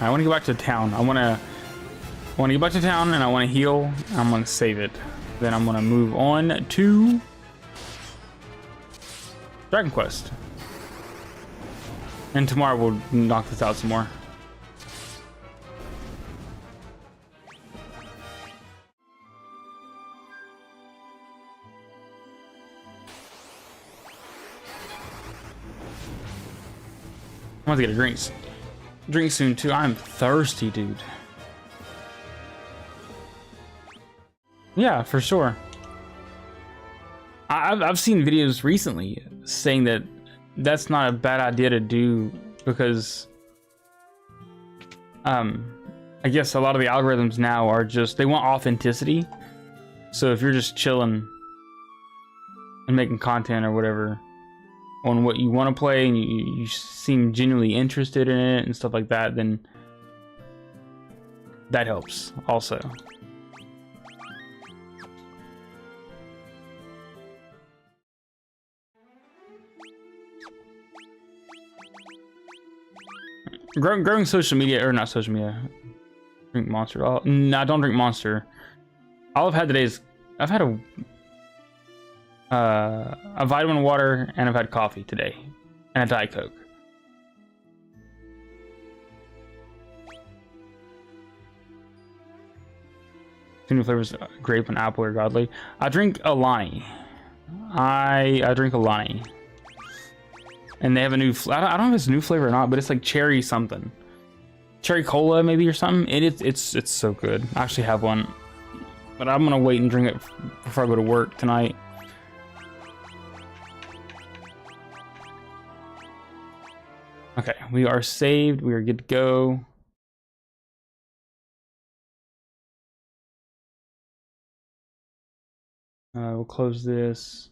I want to go back to town. I want to get back to town and I want to heal. I'm going to save it. Then I'm going to move on to Dragon Quest. And tomorrow we'll knock this out some more. I want to get a drink soon too. I'm thirsty, dude. Yeah, for sure. I've seen videos recently saying that that's not a bad idea to do, because I guess a lot of the algorithms now are just, they want authenticity. So if you're just chilling and making content or whatever on what you want to play, and you seem genuinely interested in it and stuff like that, then That helps also. Growing social media, or not social media. Drink Monster. Oh, no, I don't drink Monster. All I've had today is I've had a vitamin water, and I've had coffee today, and a Diet Coke. Two new flavors: grape and apple are godly. I drink Alani. I drink Alani, and they have a new. I don't know if it's a new flavor or not, but it's like cherry something, cherry cola maybe or something. It's so good. I actually have one, but I'm gonna wait and drink it before I go to work tonight. Okay, we are saved. We are good to go. We'll close this.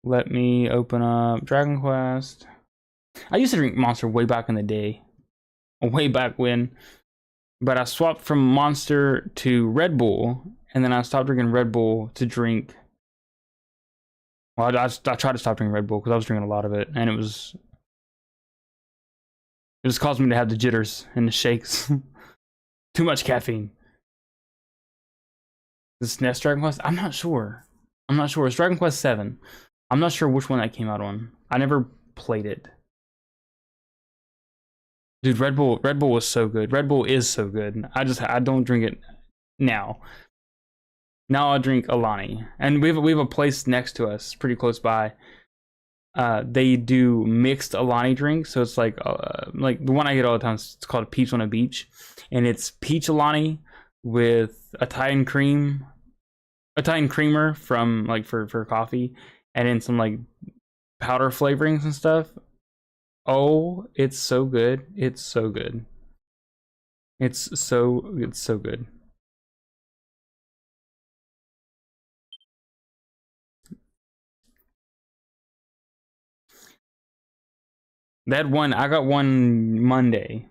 Let me open up Dragon Quest. I used to drink Monster way back in the day. Way back when. But I swapped from Monster to Red Bull. And then I stopped drinking Red Bull to drink... Well, I tried to stop drinking Red Bull because I was drinking a lot of it. And it just caused me to have the jitters and the shakes. Too much caffeine. This next Dragon Quest? I'm not sure. It's Dragon Quest 7. I'm not sure which one that came out on. I never played it. Dude, Red Bull was so good. Red Bull is so good. I don't drink it now. Now I drink Alani. And we have a place next to us, pretty close by. They do mixed Alani drinks, so it's like the one I get all the time. It's called Peach on a Beach, and it's peach Alani with Italian creamer from like for coffee, and then some like powder flavorings and stuff. Oh, it's so good. It's so good. It's so good. That one, I got one Monday.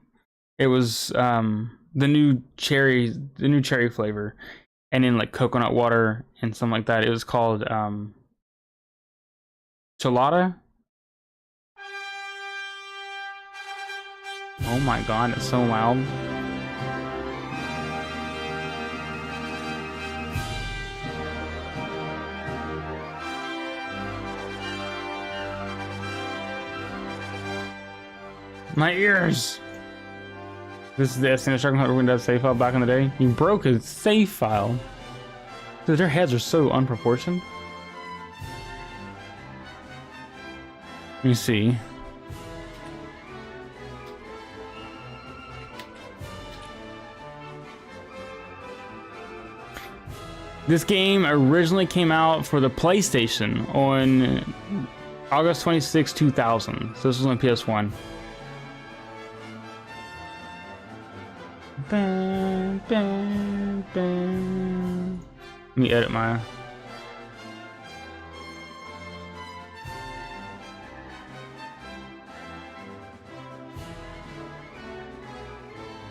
It was the new cherry flavor, and then like coconut water and something like that. It was called Chelada. Oh my god, it's so loud. My ears! This is the SNS Dragon Hunter Windows save file back in the day. You broke a save file. Dude, their heads are so unproportioned. Let me see. This game originally came out for the PlayStation on August 26, 2000. So this was on PS1. Bam, bam, bam. Let me edit my...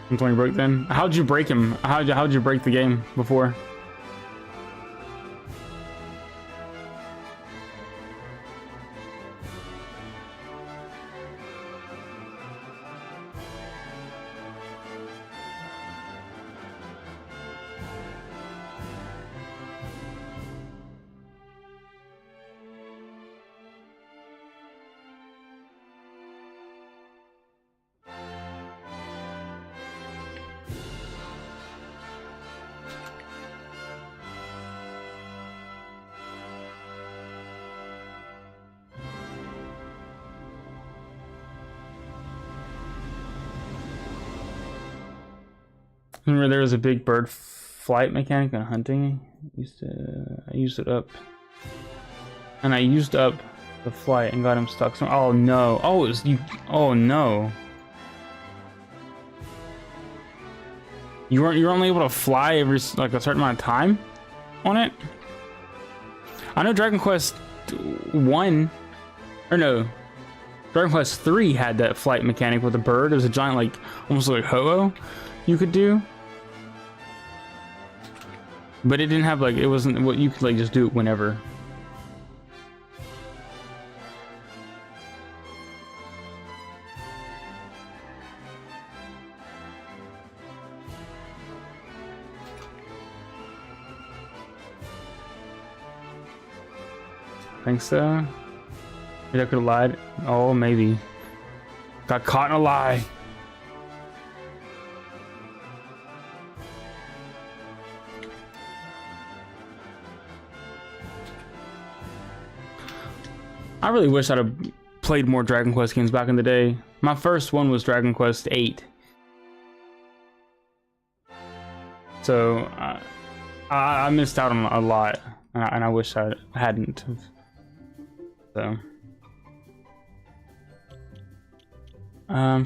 When you broke then? How'd you break him? How'd you break the game before? Remember there was a big bird flight mechanic in hunting? I used it up. And I used up the flight and got him stuck. So, oh no. Oh, it was you. Oh no. You weren't only able to fly every like a certain amount of time on it? I know Dragon Quest 1 or no. Dragon Quest 3 had that flight mechanic with a bird. It was a giant like almost like ho-oh you could do. But it didn't have like, it wasn't what you could like just do it whenever. Think so? Maybe I could have lied. Oh, maybe. Got caught in a lie. I really wish I'd have played more Dragon Quest games back in the day. My first one was Dragon Quest 8. So I missed out on a lot, and I wish I hadn't. So,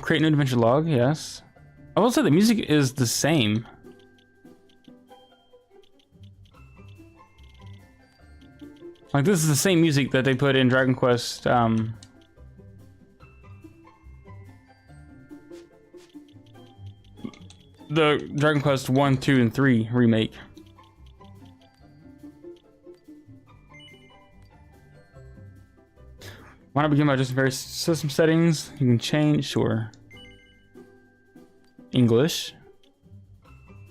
create new adventure log. Yes, I will say the music is the same. Like, this is the same music that they put in Dragon Quest, the Dragon Quest 1, 2, and 3 remake. Why not begin by just various system settings? You can change, sure. English.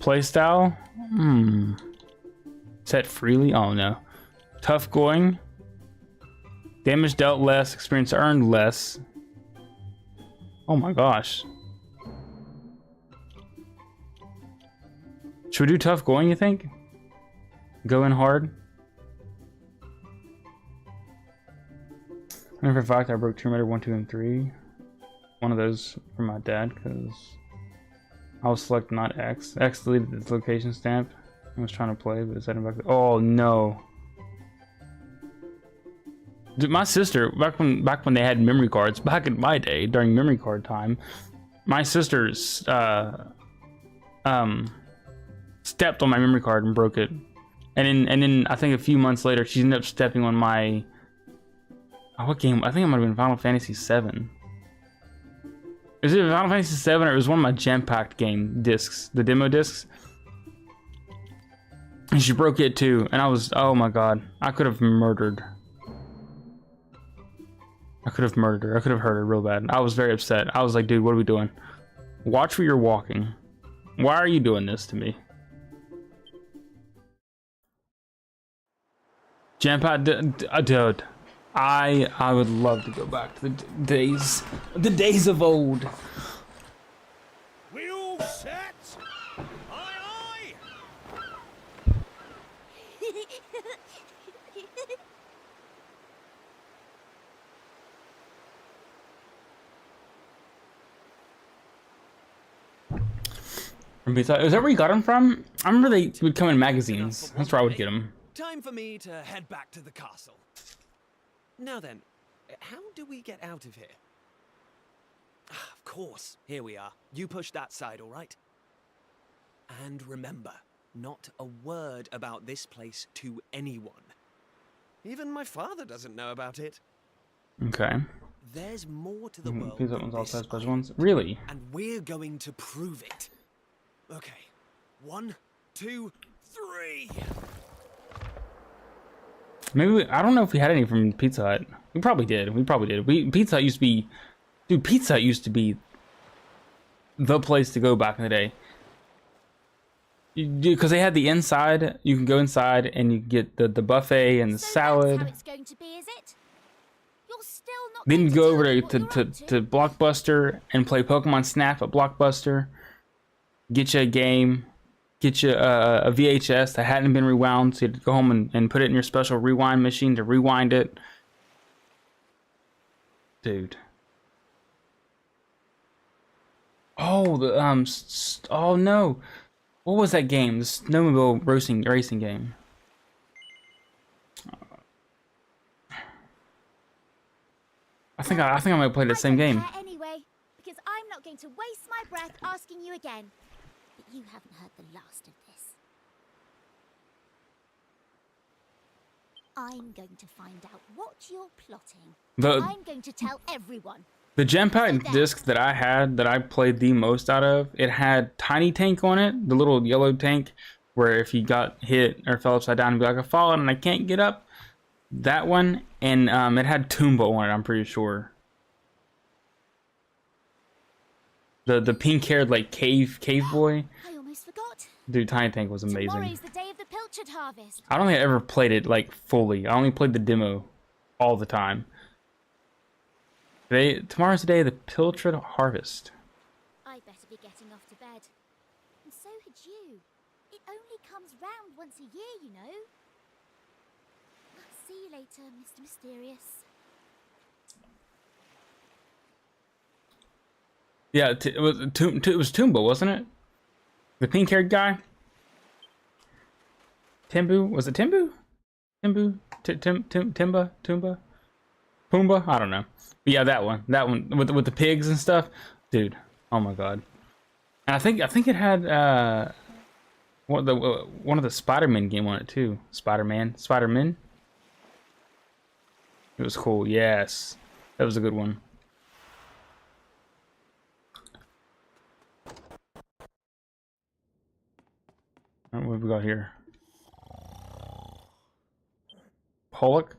Playstyle? Set freely? Oh no. Tough going. Damage dealt less, experience earned less. Oh my gosh. Should we do tough going, you think? Go in hard? And for a fact, I broke Tomb Raider 1, 2, and 3. One of those for my dad, because I was selecting not X. X deleted its location stamp. I was trying to play, but it said back. Oh no. Dude, my sister, back when they had memory cards, back in my day, during memory card time, my sister stepped on my memory card and broke it. And then I think a few months later, she ended up stepping on my, what game? I think it might have been Final Fantasy 7. Is it Final Fantasy 7 or it was one of my jam-packed game discs, the demo discs? And she broke it too, and I was, oh my god, I could have murdered. I could have murdered her. I could have hurt her real bad. I was very upset. I was like, dude, what are we doing? Watch where you're walking. Why are you doing this to me? Jam-packed, dude. I would love to go back to the days of old. We all set? Aye, From Pizza Hut. Is that where you got them from? I remember they would come in magazines. That's where I would get them. Time for me to head back to the castle. Now then, how do we get out of here? Of course, here we are. You push that side, all right? And remember, not a word about this place to anyone. Even my father doesn't know about it. Okay. There's more to the world Pizza Hut than ones all this size plus island, ones. Really? and we're going to prove it. Okay, 1, 2, 3. Maybe I don't know if we had any from Pizza Hut. We probably did. Pizza Hut used to be, dude. Pizza Hut used to be the place to go back in the day. Because they had the inside. You can go inside and you get the buffet and the salad. That's how it's going to be, is it? You're still not Then going you to go tell over me to, what you're up to Blockbuster and play Pokemon Snap at Blockbuster. Get you a game. Get you a VHS that hadn't been rewound, so you had to go home and put it in your special rewind machine to rewind it. Dude. Oh, oh no. What was that game? The snowmobile racing game. I think I might play the same game. Anyway, because I'm not going to waste my breath asking you again. But you haven't heard the last of this. I'm going to find out what you're plotting. I'm going to tell everyone. The jam-packed disc that I had, that I played the most out of, it had Tiny Tank on it, the little yellow tank where if you got hit or fell upside down, it'd be like, I've fallen and I can't get up. That one, and it had Toomba on it, I'm pretty sure. The pink-haired like cave boy. I almost forgot. Dude, Tiny Tank was amazing. Tomorrow's the day of the pilchard harvest. I don't think I ever played it like fully. I only played the demo all the time. Tomorrow's the day of the pilchard harvest. I'd better be getting off to bed. And so had you. It only comes round once a year, you know. See you later, Mr. Mysterious. Yeah, it was Toomba, wasn't it? The pink-haired guy. Timbu, was it Timbu? Timbu, Timba, Toomba, Pumbaa. I don't know. But yeah, that one with the pigs and stuff, dude. Oh my god. And I think it had one of the Spider-Man game on it too. Spider-Man. It was cool. Yes, that was a good one. All right, what have we got here? Pollock.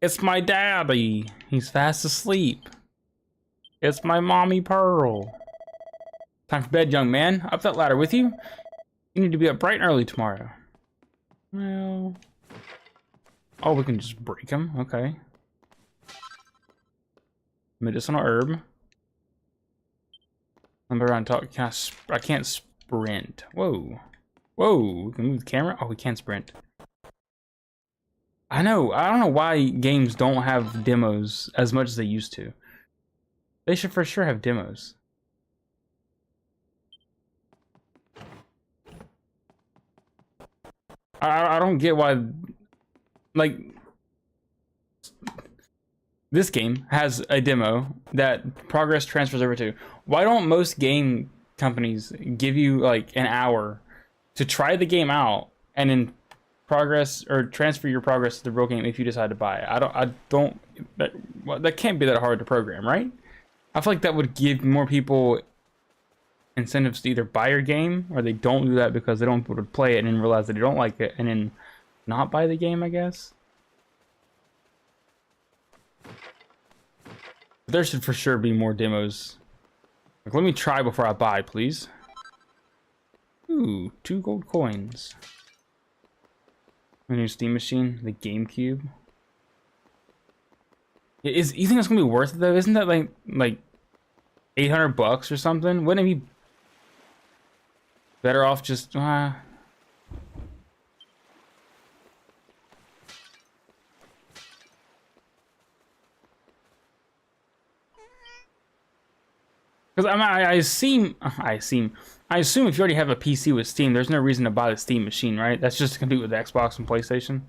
It's my daddy. He's fast asleep. It's my mommy Pearl. Time for bed, young man. Up that ladder with you. You need to be up bright and early tomorrow. Well, oh, we can just break him. Okay. Medicinal herb. I'm around talk. I can't sprint. Whoa. Whoa. We can move the camera. Oh, we can sprint. I know. I don't know why games don't have demos as much as they used to. They should for sure have demos. I don't get why, like, this game has a demo that progress transfers over to. Why don't most game companies give you like an hour to try the game out and then progress or transfer your progress to the real game if you decide to buy it? That can't be that hard to program, right? I feel like that would give more people incentives to either buy your game, or they don't do that because they don't want people to play it and then realize that they don't like it and then not buy the game, I guess. There should for sure be more demos. Like, let me try before I buy, please. Ooh, 2 gold coins. A new Steam machine, the GameCube. You think that's gonna be worth it though? Isn't that like $800 or something? Wouldn't it be better off just because I assume if you already have a PC with Steam, there's no reason to buy the Steam machine, right? That's just to compete with Xbox and PlayStation.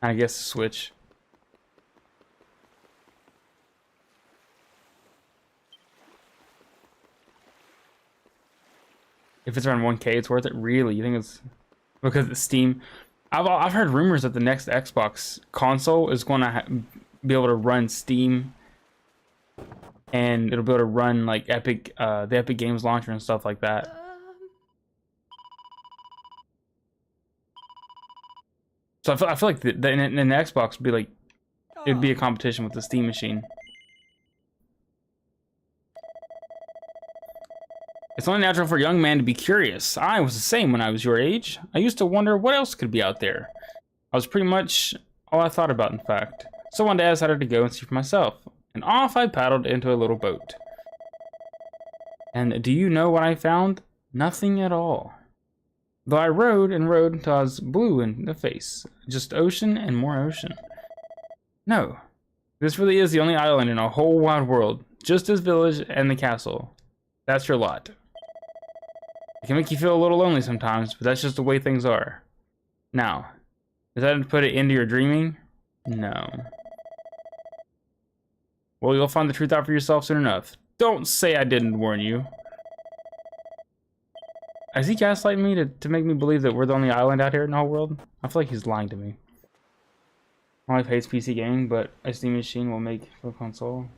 I guess Switch. If it's around 1K, it's worth it. Really? You think it's because it's Steam? I've heard rumors that the next Xbox console is going to be able to run Steam, and it'll be able to run like the Epic Games launcher and stuff like that. So I feel like the Xbox would be like, it'd be a competition with the Steam machine. It's only natural for a young man to be curious. I was the same when I was your age. I used to wonder what else could be out there. I was pretty much all I thought about, in fact. So one day I decided to go and see for myself. And off I paddled into a little boat. And do you know what I found? Nothing at all. Though I rode and rode until I was blue in the face. Just ocean and more ocean. No. This really is the only island in a whole wide world. Just this village and the castle. That's your lot. It can make you feel a little lonely sometimes, but that's just the way things are. Now, is that to put it into your dreaming? No. Well, you'll find the truth out for yourself soon enough. Don't say I didn't warn you. Is he gaslighting me to make me believe that we're the only island out here in the whole world? I feel like he's lying to me. My wife hates PC gaming, but a Steam machine will make for console.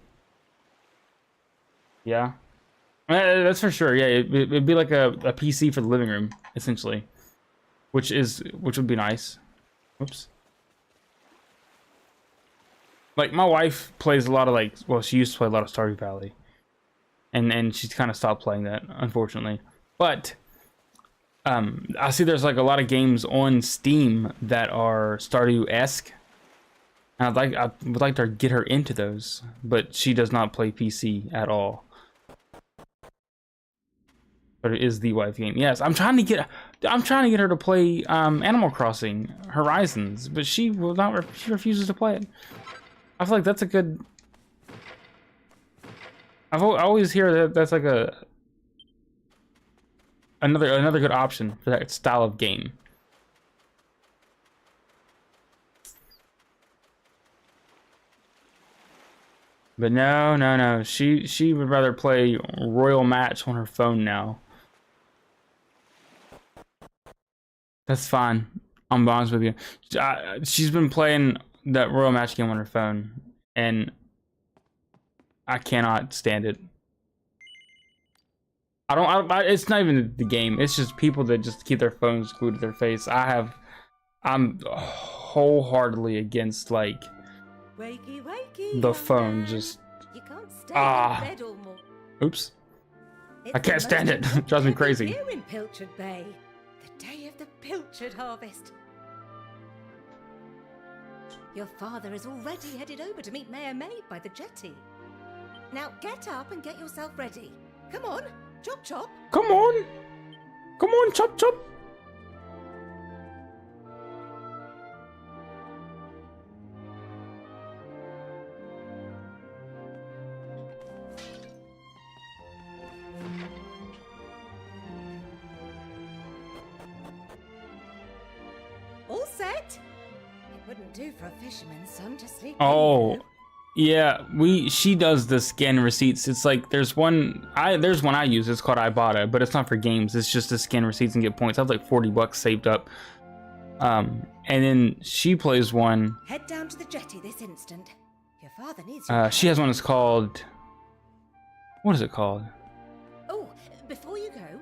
Yeah. That's for sure. Yeah, it'd be like a PC for the living room, essentially, which would be nice. Whoops. Like my wife plays a lot of like, well, she used to play a lot of Stardew Valley, and she's kind of stopped playing that, unfortunately. But I see there's like a lot of games on Steam that are Stardew-esque. And I would like to get her into those, but she does not play PC at all. But it is the wife game. Yes, I'm trying to get her to play Animal Crossing Horizons, but she will not. She refuses to play it. I feel like that's a good. I always hear that that's like another good option for that style of game. But no. She would rather play Royal Match on her phone now. That's fine. I'm honest with you. She's been playing that Royal Match game on her phone, and I cannot stand it. It's not even the game. It's just people that just keep their phones glued to their face. I'm wholeheartedly against like Wakey, wakey, the young phone. man. Just You can't stay Ah. in bed all morning. oops. It's I can't the stand most it. important Drives me day crazy. Here in Pilchard Bay, the day of the pilchard harvest. Your father is already headed over to meet Mayor Maid by the jetty. Now get up and get yourself ready. Come on, chop chop. Come on, chop chop. All set? It wouldn't do for a fisherman's son to sleep. Oh, yeah. She does the scan receipts. It's like there's one I use. It's called Ibotta, but it's not for games. It's just to scan receipts and get points. I have like $40 saved up. And then she plays one. Head down to the jetty this instant. Your father needs you. She has one that's called. What is it called? Oh, before you go,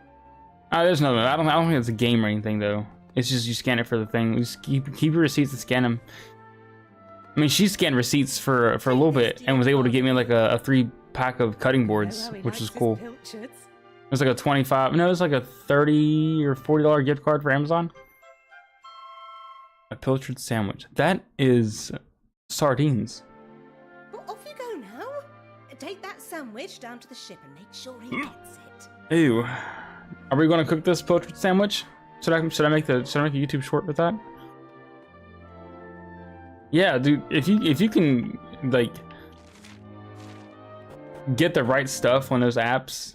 There's another one. I don't think it's a game or anything though. It's just you scan it for the thing. You just keep your receipts and scan them. I mean, she scanned receipts for a little bit and was able to get me like a 3-pack of cutting boards, which is cool. It was like a $25. No, it was like a $30 or $40 gift card for Amazon. A pilchard sandwich. That is sardines. well, off you go now. Take that sandwich down to the ship and make sure he gets it. Ew. Are we going to cook this pilchard sandwich? Should I make a YouTube short with that? Yeah, dude. If you can like get the right stuff on those apps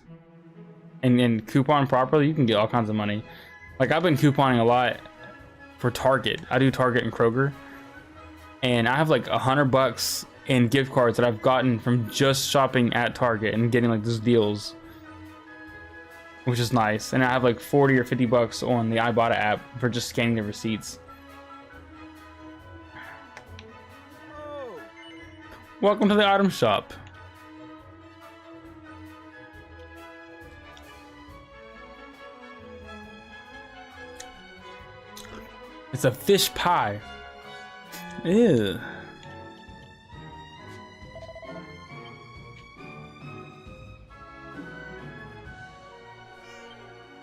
and coupon properly, you can get all kinds of money. Like I've been couponing a lot for Target. I do Target and Kroger, and I have like $100 in gift cards that I've gotten from just shopping at Target and getting like those deals, which is nice. And I have like $40 or $50 on the Ibotta app for just scanning the receipts. Oh, Welcome to the item shop. It's a fish pie. Ew.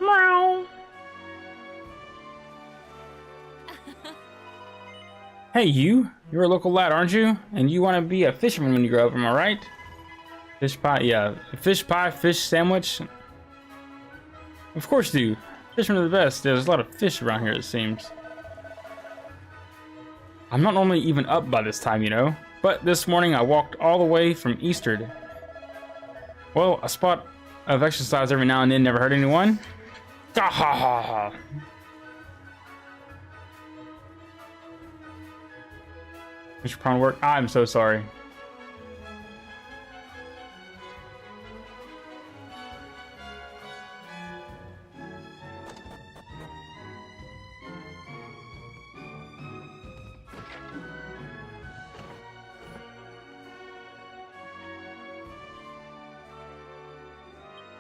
Meow. Hey, you're a local lad, aren't you? And you want to be a fisherman when you grow up, am I right? Fish pie, yeah. Fish pie, fish sandwich. Of course you do. Fishermen are the best. There's a lot of fish around here, it seems. I'm not normally even up by this time, you know. But this morning I walked all the way from Eastard. Well, a spot of exercise every now and then never hurt anyone. Ha ha ha ha. Mr. Prawn work. I'm so sorry.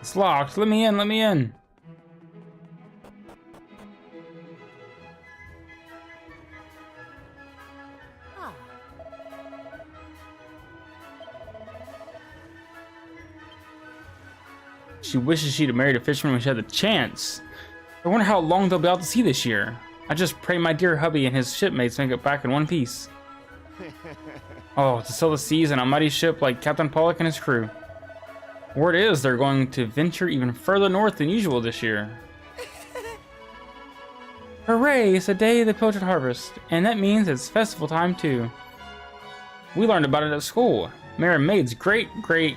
It's locked. Let me in, let me in. Ah, She wishes she'd have married a fisherman when she had the chance. I wonder how long they'll be out to sea this year. I just pray my dear hubby and his shipmates make it back in one piece. Oh, to sail the seas in a mighty ship like Captain Pollock and his crew. Word is they're going to venture even further north than usual this year. Hooray, it's the day of the pilchard harvest, and that means it's festival time too. We learned about it at school. Mary Maid's great granddad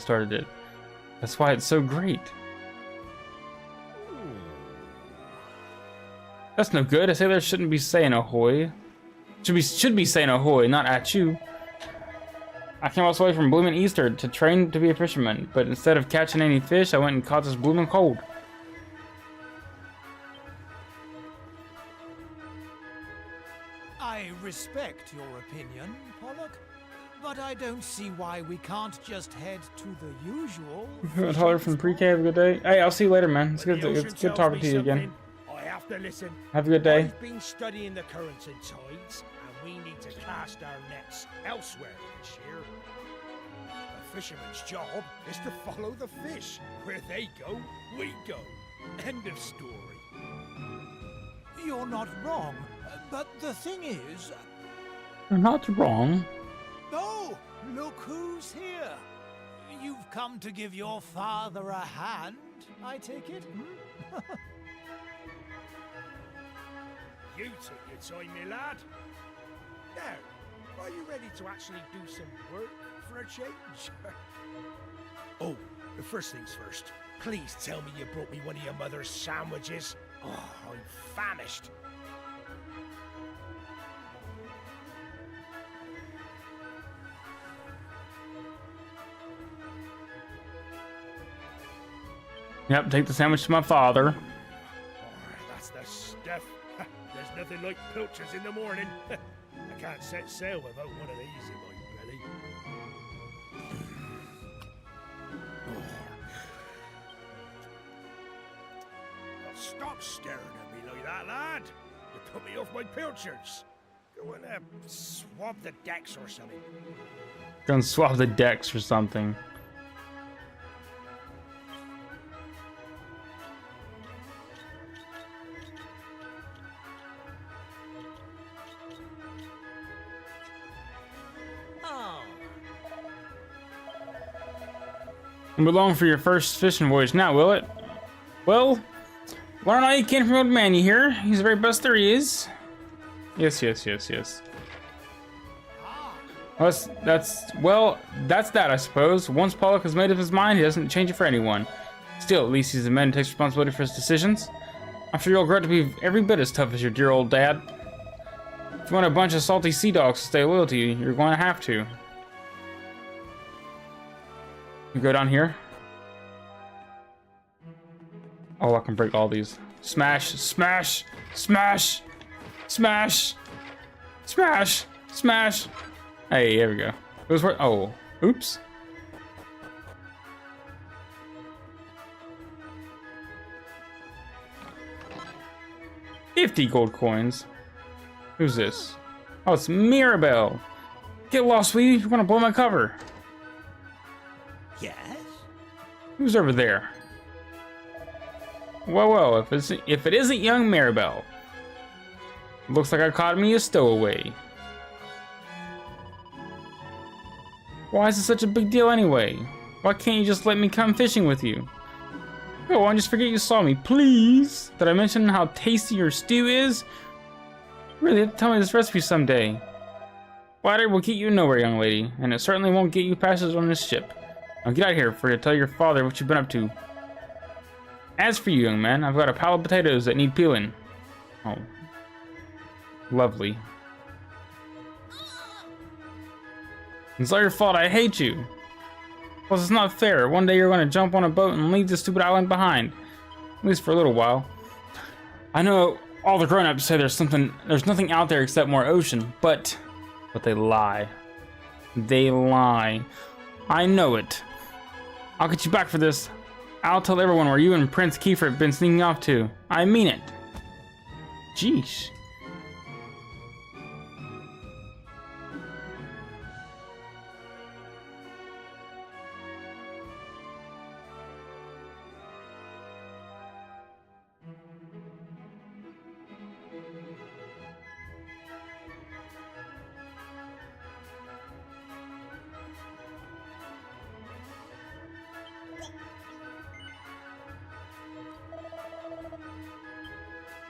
started it. That's why it's so great. That's no good. A sailor shouldn't be saying ahoy. Should be saying ahoy, not at you. I came all the way from Bloomin' Easter to train to be a fisherman, but instead of catching any fish, I went and caught this bloomin' cold. I respect your opinion, Pollock, but I don't see why we can't just head to the usual. Tyler from pre-K, have a good day. Hey, I'll see you later, man. It's good talking to you again. I have to listen. Have a good day. I've been studying the currents and tides, and we need to cast our nets elsewhere this year. A fisherman's job is to follow the fish. Where they go, we go. End of story. You're not wrong, but the thing is... You're not wrong. Oh, look who's here. You've come to give your father a hand, I take it? Hmm? You took your time, my lad. Now, are you ready to actually do some work for a change? Oh, first things first. Please tell me you brought me one of your mother's sandwiches. Oh, I'm famished. Yep, take the sandwich to my father. Oh, that's the stuff. There's nothing like pilchards in the morning. I can't set sail without one of these in my belly. Now stop staring at me like that, lad. You put me off my pilchards. Go and swab the decks or something. Gonna swap the decks or something. We're long for your first fishing voyage now, will it? Well, learn all you can from old man, you hear? He's the very best there is. Yes. Well, that's that, I suppose. Once Pollock has made up his mind, he doesn't change it for anyone. Still, at least he's a man who takes responsibility for his decisions. I'm sure you'll grow up to be every bit as tough as your dear old dad. If you want a bunch of salty sea dogs to stay loyal to you, you're going to have to. We go down here. Oh, I can break all these. Smash, smash, smash, smash, smash, smash. Hey, there we go. It was where, oh, oops. $50 gold coins. Who's this? Oh, it's Mirabelle. Get lost, sweetie. You're gonna blow my cover. Yes? Who's over there? Well, if it isn't young Maribel. Looks like I caught me a stowaway. Why is it such a big deal anyway? Why can't you just let me come fishing with you? Go on, just forget you saw me, please. Did I mention how tasty your stew is? Really have to tell me this recipe someday. Flattery will get you nowhere, young lady, and it certainly won't get you passage on this ship. Now get out of here before you tell your father what you've been up to. As for you, young man, I've got a pile of potatoes that need peeling. Oh. Lovely. It's all your fault, I hate you. Plus, it's not fair. One day you're going to jump on a boat and leave this stupid island behind. At least for a little while. I know all the grown-ups say there's nothing out there except more ocean, but they lie. They lie. I know it. I'll get you back for this. I'll tell everyone where you and Prince Kiefer have been sneaking off to. I mean it. Jeez.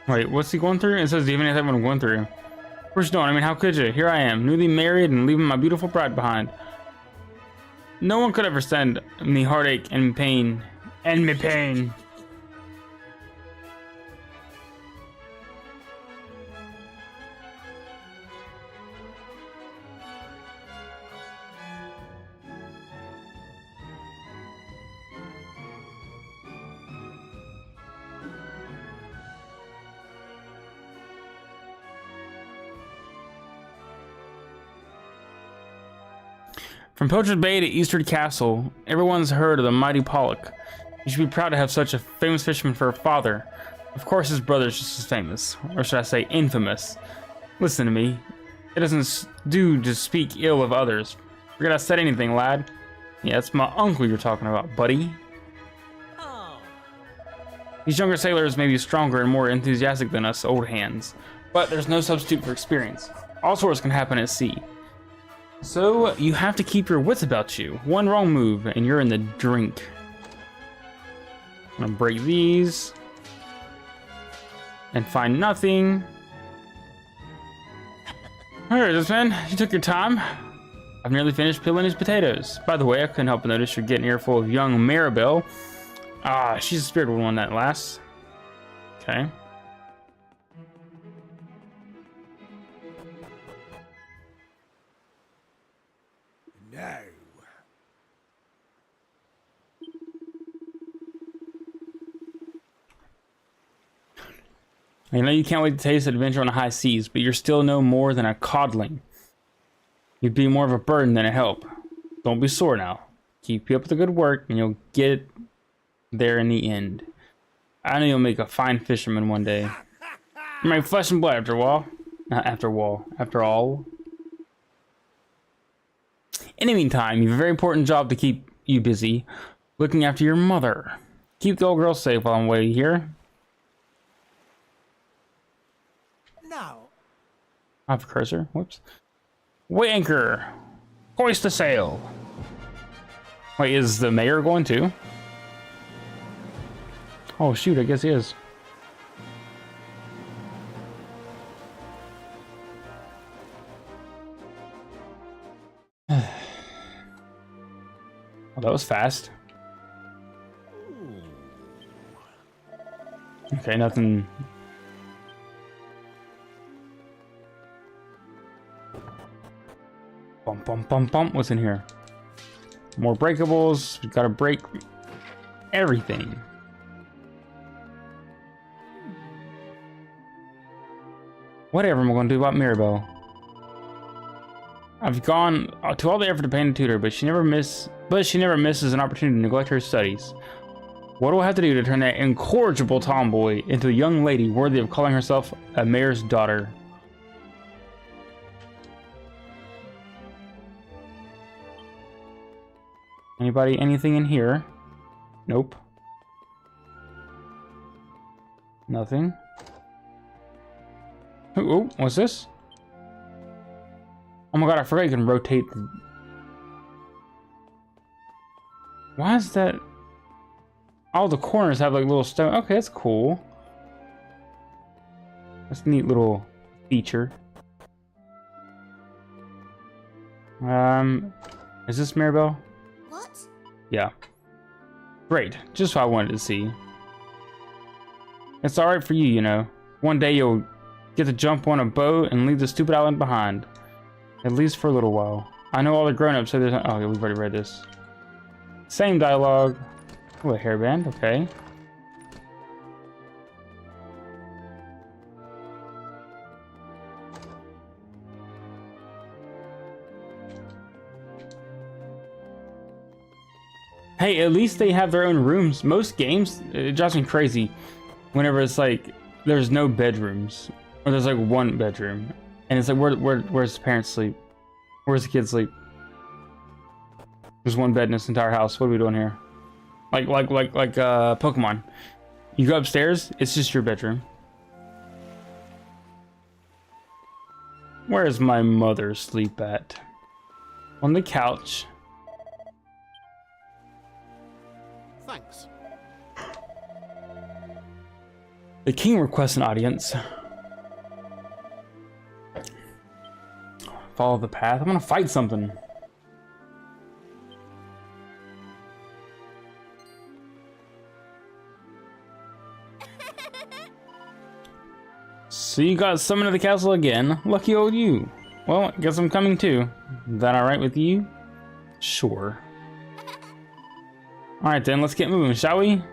Wait, what's he going through? It says, do you have anything I'm going through? Of course you don't. I mean, how could you? Here I am, newly married and leaving my beautiful bride behind. No one could ever send me heartache and pain. And me pain. From Poacher's Bay to Eastern Castle, everyone's heard of the mighty Pollock. You should be proud to have such a famous fisherman for a father. Of course his brother's just as famous, or should I say infamous. Listen to me. It doesn't do to speak ill of others. Forget I said anything, lad. Yeah, it's my uncle you're talking about, buddy. Oh. These younger sailors may be stronger and more enthusiastic than us old hands, but there's no substitute for experience. All sorts can happen at sea. So, you have to keep your wits about you. One wrong move, and you're in the drink. I'm gonna break these. And find nothing. Alright, this man, you took your time. I've nearly finished peeling his potatoes. By the way, I couldn't help but notice you're getting an earful of young Maribel. Ah, she's a spirited one that lasts. Okay. No. I know you can't wait to taste adventure on the high seas, but you're still no more than a codling. You'd be more of a burden than a help. Don't be sore now. Keep up the good work, and you'll get there in the end. I know you'll make a fine fisherman one day. You're my flesh and blood after all. After all. In the meantime, you have a very important job to keep you busy. Looking after your mother. Keep the old girl safe while I'm away here. Now, I have a cursor. Whoops. Weigh anchor. Hoist the sail. Wait, is the mayor going too? Oh shoot, I guess he is. Well, that was fast. Okay, nothing. Bump, bump, bump, bump. What's in here? More breakables. We've got to break everything. Whatever am I going to do about Mirabelle? I've gone to all the effort to pay and tutor, but she never misses an opportunity to neglect her studies. What do I have to do to turn that incorrigible tomboy into a young lady worthy of calling herself a mayor's daughter? Anybody, anything in here? Nope. Nothing. Oh, what's this? Oh my god, I forgot you can rotate the... Why is that? All the corners have like little stone. Okay, that's cool. That's a neat little feature. Is this Maribel? What? Yeah. Great. Just what I wanted to see. It's alright for you, you know. One day you'll get to jump on a boat and leave the stupid island behind. At least for a little while. I know all the grown-ups say there's... Oh, yeah, we've already read this. Same dialogue. Oh, a hairband. Okay. Hey, at least they have their own rooms. Most games, it drives me crazy whenever it's like there's no bedrooms or there's like one bedroom, and it's like where's the parents sleep? Where's the kids sleep? There's one bed in this entire house. What are we doing here? Like Pokemon. You go upstairs, it's just your bedroom. Where does my mother sleep at? On the couch. Thanks. The king requests an audience. Follow the path. I'm gonna fight something. So you got summoned to the castle again. Lucky old you. Well, I guess I'm coming too. Is that alright with you? Sure. Alright then, let's get moving, shall we? You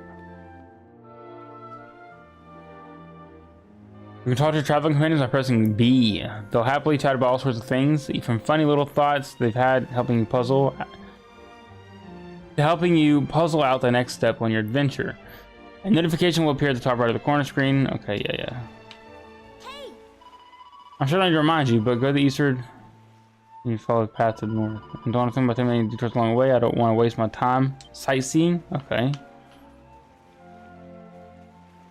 can talk to your traveling companions by pressing B. They'll happily chat about all sorts of things, from funny little thoughts they've had helping you puzzle out the next step on your adventure. A notification will appear at the top right of the corner screen. Okay, yeah. Hey! I'm sure I need to remind you, but go to the eastward. You follow the path to the north. And don't think about too many detours along the way. I don't want to waste my time sightseeing. Okay.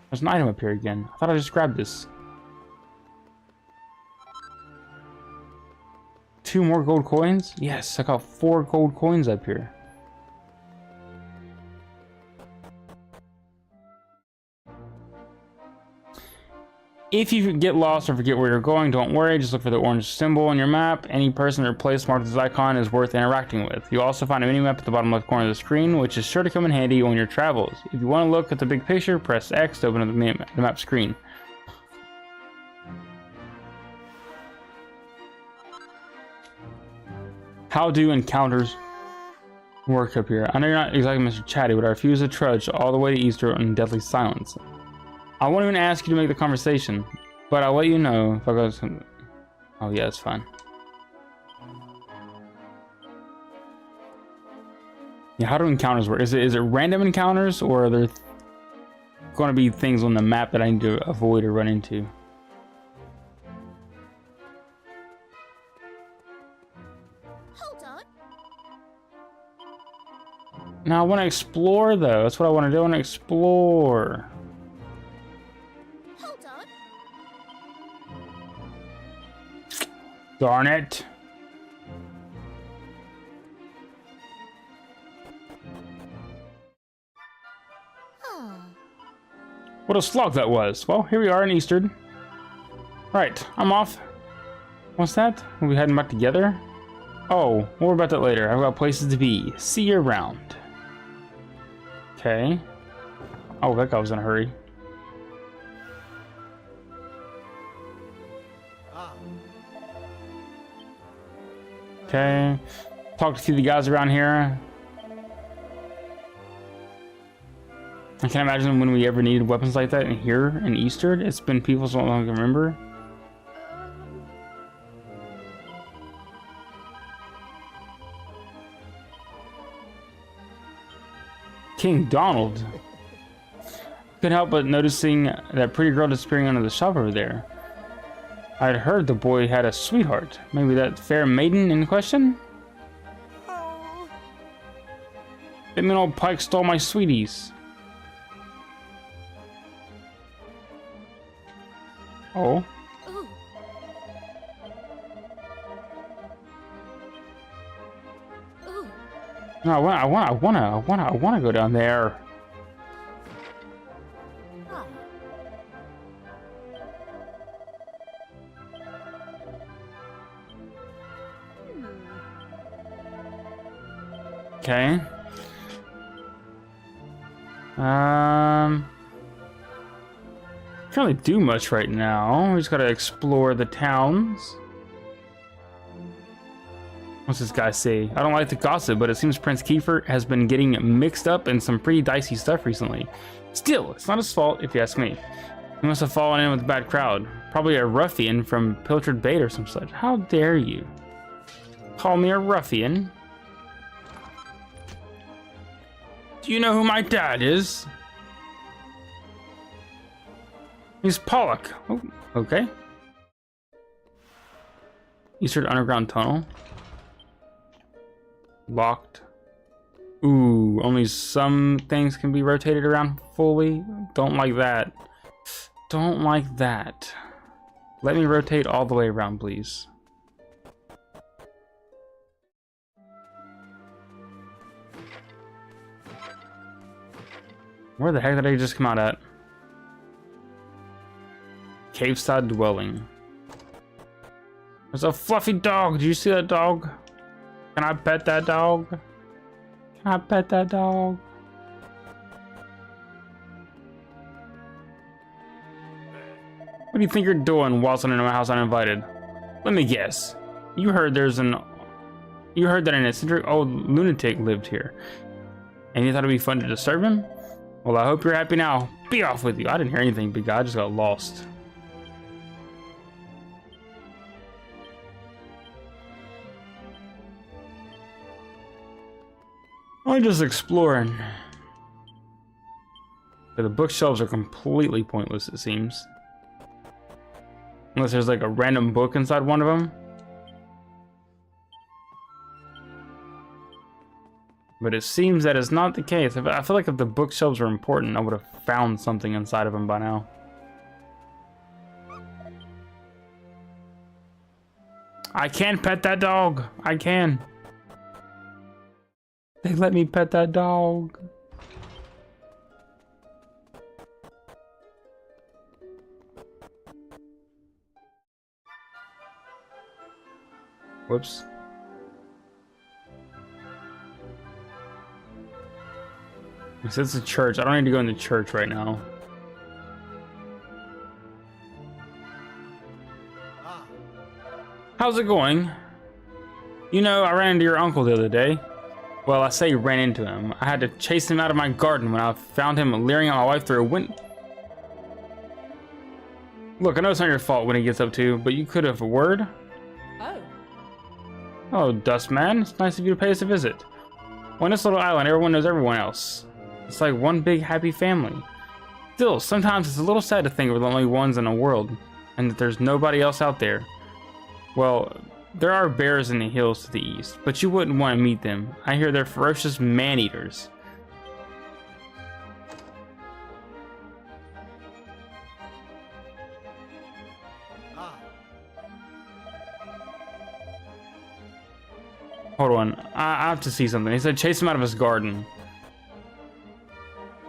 There's an item up here again. I thought I just grabbed this. 2 more gold coins? Yes, I got 4 gold coins up here. If you get lost or forget where you're going, don't worry. Just look for the orange symbol on your map. Any person or place marked with this icon is worth interacting with. You'll also find a mini-map at the bottom left corner of the screen, which is sure to come in handy on your travels. If you want to look at the big picture, press X to open up the map screen. How do encounters work up here? I know you're not exactly Mr. Chatty, but I refuse to trudge all the way to Easter in deadly silence. I won't even ask you to make the conversation, but I'll let you know if I go to some... Oh yeah, it's fine. Yeah, how do encounters work? Is it random encounters, or are there going to be things on the map that I need to avoid or run into? Hold on. Now I want to explore though. That's what I want to do. I want to explore. Hold on. Darn it. Oh. What a slog that was. Well, here we are in Eastern. Right, I'm off. What's that? Are we heading back together? Oh, more about that later. I've got places to be. See you around. Okay. Oh, that guy was in a hurry. Okay. Talk to a few of the guys around here. I can't imagine when we ever needed weapons like that in here in Eastern. It's been people so long I can remember. King Donald. Couldn't help but noticing that pretty girl disappearing under the shop over there. I'd heard the boy had a sweetheart. Maybe that fair maiden in question? That mean old Pike stole my sweeties. Oh. Ooh. Ooh. No, I want to go down there. Oh. Okay. Can't really do much right now. We just gotta explore the towns. What's this guy say? I don't like to gossip, but it seems Prince Kiefer has been getting mixed up in some pretty dicey stuff recently. Still, it's not his fault if you ask me. He must have fallen in with a bad crowd. Probably a ruffian from Pilchard Bait or some such. How dare you call me a ruffian? Do you know who my dad is? He's Pollock. Oh, okay. Eastern Underground Tunnel. Locked. Ooh, only some things can be rotated around fully. Don't like that. Don't like that. Let me rotate all the way around, please. Where the heck did I just come out at? Cave-side dwelling. There's a fluffy dog. Do you see that dog? Can I pet that dog? Can I pet that dog? What do you think you're doing waltzing into my house uninvited? Let me guess. You heard that an eccentric old lunatic lived here. And you thought it'd be fun to disturb him? Well, I hope you're happy now. Be off with you. I didn't hear anything, big guy. I just got lost. I'm just exploring. But the bookshelves are completely pointless, it seems. Unless there's like a random book inside one of them. But it seems that is not the case. I feel like if the bookshelves were important, I would have found something inside of them by now. I can pet that dog. I can. They let me pet that dog. Whoops. It says it's a church. I don't need to go into church right now. How's it going? You know, I ran into your uncle the other day. Well, I say ran into him. I had to chase him out of my garden when I found him leering at my wife through a window. Look, I know it's not your fault when he gets up to, but you could have a word. Oh. Oh, Dustman, it's nice of you to pay us a visit. On this little island, everyone knows everyone else. It's like one big happy family. Still, sometimes it's a little sad to think we're the only ones in the world, and that there's nobody else out there. Well, there are bears in the hills to the east, but you wouldn't want to meet them. I hear they're ferocious man-eaters. Hold on, I have to see something. He said chase him out of his garden.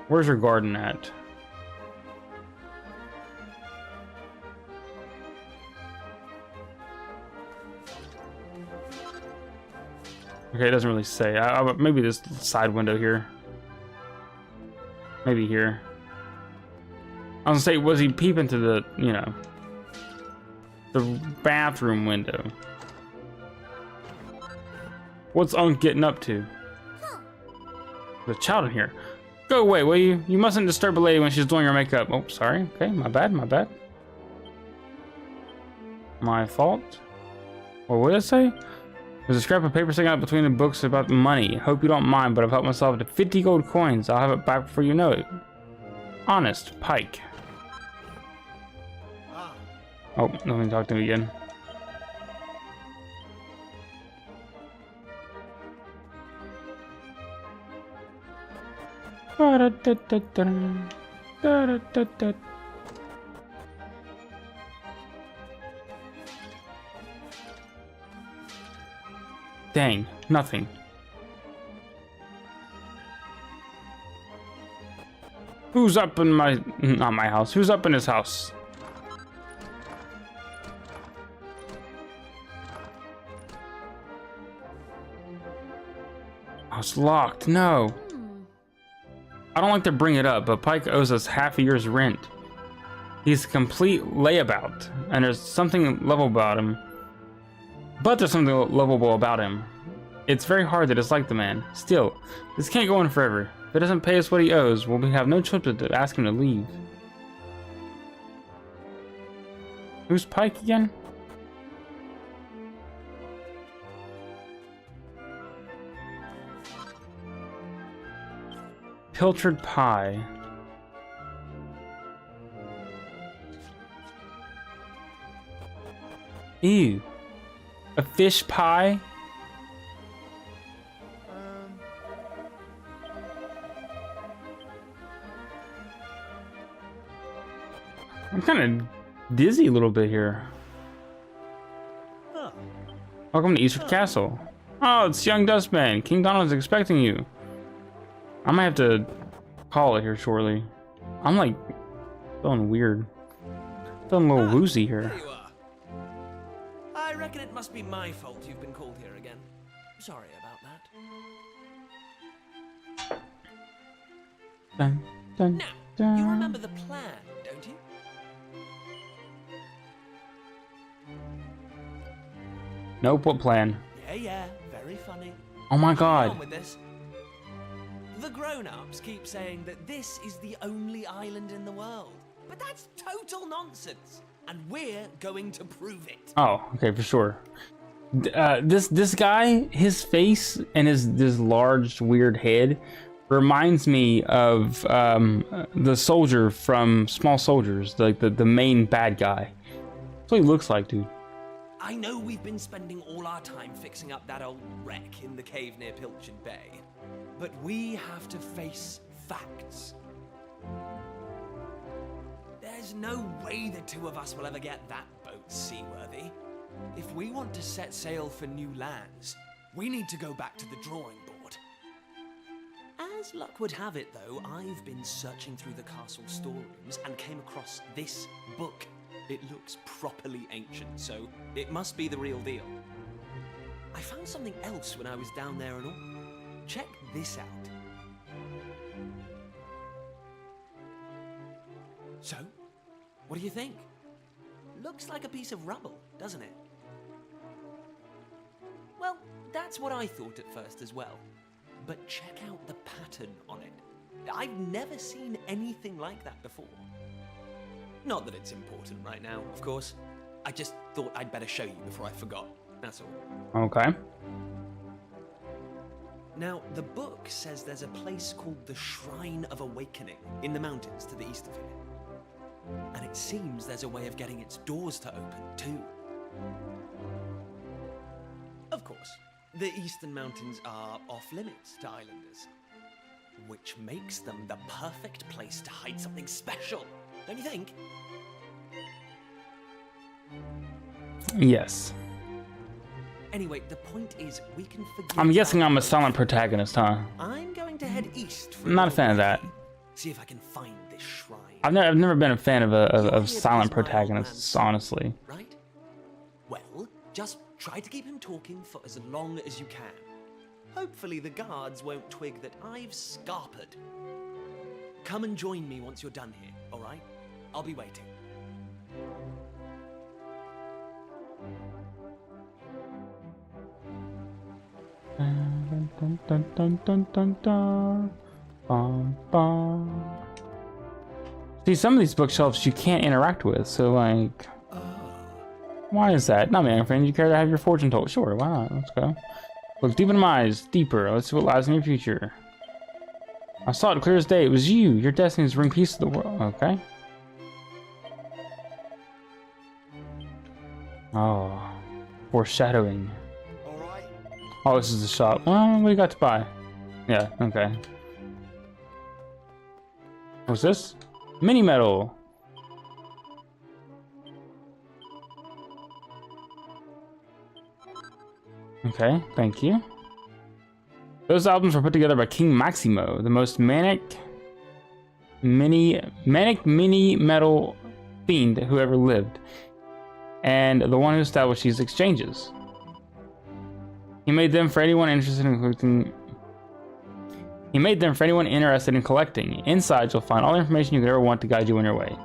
Where's your garden at? Okay, it doesn't really say. Maybe this side window here. Maybe here. I was gonna say, was he peeping to the, you know, the bathroom window? What's Unc getting up to? There's a child in here. Go away, will you? You mustn't disturb a lady when she's doing her makeup. Oh, sorry. Okay, my bad, my bad. My fault. What would it say? There's a scrap of paper sticking out between the books about the money. Hope you don't mind, but I've helped myself to 50 gold coins. I'll have it back before you know it. Honest, Pike. Oh, nothing to talk to me again. Dang, nothing. Who's up in my... not my house. Who's up in his house? Oh, it's locked. No. I don't like to bring it up, but Pike owes us half a year's rent. He's a complete layabout, and there's something lovable about him. But there's something lovable about him. It's very hard to dislike the man. Still, this can't go on forever. If it doesn't pay us what he owes, we'll have no choice but to ask him to leave. Who's Pike again? Pilchard pie. Ew. A fish pie? I'm kind of dizzy a little bit here. Huh. Welcome to Eastwood Castle. Oh, it's young Dustman. King Donald's expecting you. I might have to call it here shortly. I'm like feeling weird. Feeling a little woozy here. There you are. I reckon it must be my fault you've been called here again. Sorry about that. Dun, dun, Now, dun. you remember the plan, don't you? Nope, what plan? Yeah, very funny. Oh my On god. with this. The grown-ups keep saying that this is the only island in the world. But that's total nonsense. And we're going to prove it. Oh, okay, for sure. This guy, his face and this large weird head reminds me of the soldier from Small Soldiers, like the main bad guy. That's what he looks like, dude. I know we've been spending all our time fixing up that old wreck in the cave near Pilchard Bay. But we have to face facts. There's no way the two of us will ever get that boat seaworthy. If we want to set sail for new lands, we need to go back to the drawing board. As luck would have it, though, I've been searching through the castle storerooms and came across this book. It looks properly ancient, so it must be the real deal. I found something else when I was down there and all. Check this out. So, what do you think? Looks like a piece of rubble, doesn't it? Well, that's what I thought at first as well. But check out the pattern on it. I've never seen anything like that before. Not that it's important right now, of course. I just thought I'd better show you before I forgot. That's all. Okay. Now, the book says there's a place called the Shrine of Awakening in the mountains to the east of here. And it seems there's a way of getting its doors to open, too. Of course, the eastern mountains are off-limits to islanders, which makes them the perfect place to hide something special, don't you think? Yes. Anyway, the point is, we can forget. I'm guessing about I'm a those. silent protagonist, huh? I'm going to head east. For I'm not a fan of that. See if I can find this shrine. I've never been a fan of You're here silent because my old protagonists, man's honestly. right? Well, just try to keep him talking for as long as you can. Hopefully the guards won't twig that I've scarpered. Come and join me once you're done here, all right? I'll be waiting. Dun, dun, dun, dun, dun, dun, dun. Bum, bum. See, some of these bookshelves you can't interact with, so like, why is that? Not me, my friend. You care to have your fortune told? Sure, why not? Let's go. Look deep in my eyes, deeper. Let's see what lies in your future. I saw it clear as day. It was you. Your destiny is to bring peace to the world. Okay. Oh, foreshadowing. All right. Oh, this is the shop. Well, what do you got to buy? Yeah, okay. What's this? Mini medal. Okay, thank you. Those albums were put together by King Maximo, the most manic mini metal fiend who ever lived, and the one who established these exchanges. He made them for anyone interested in collecting. Inside, you'll find all the information you could ever want to guide you on your way.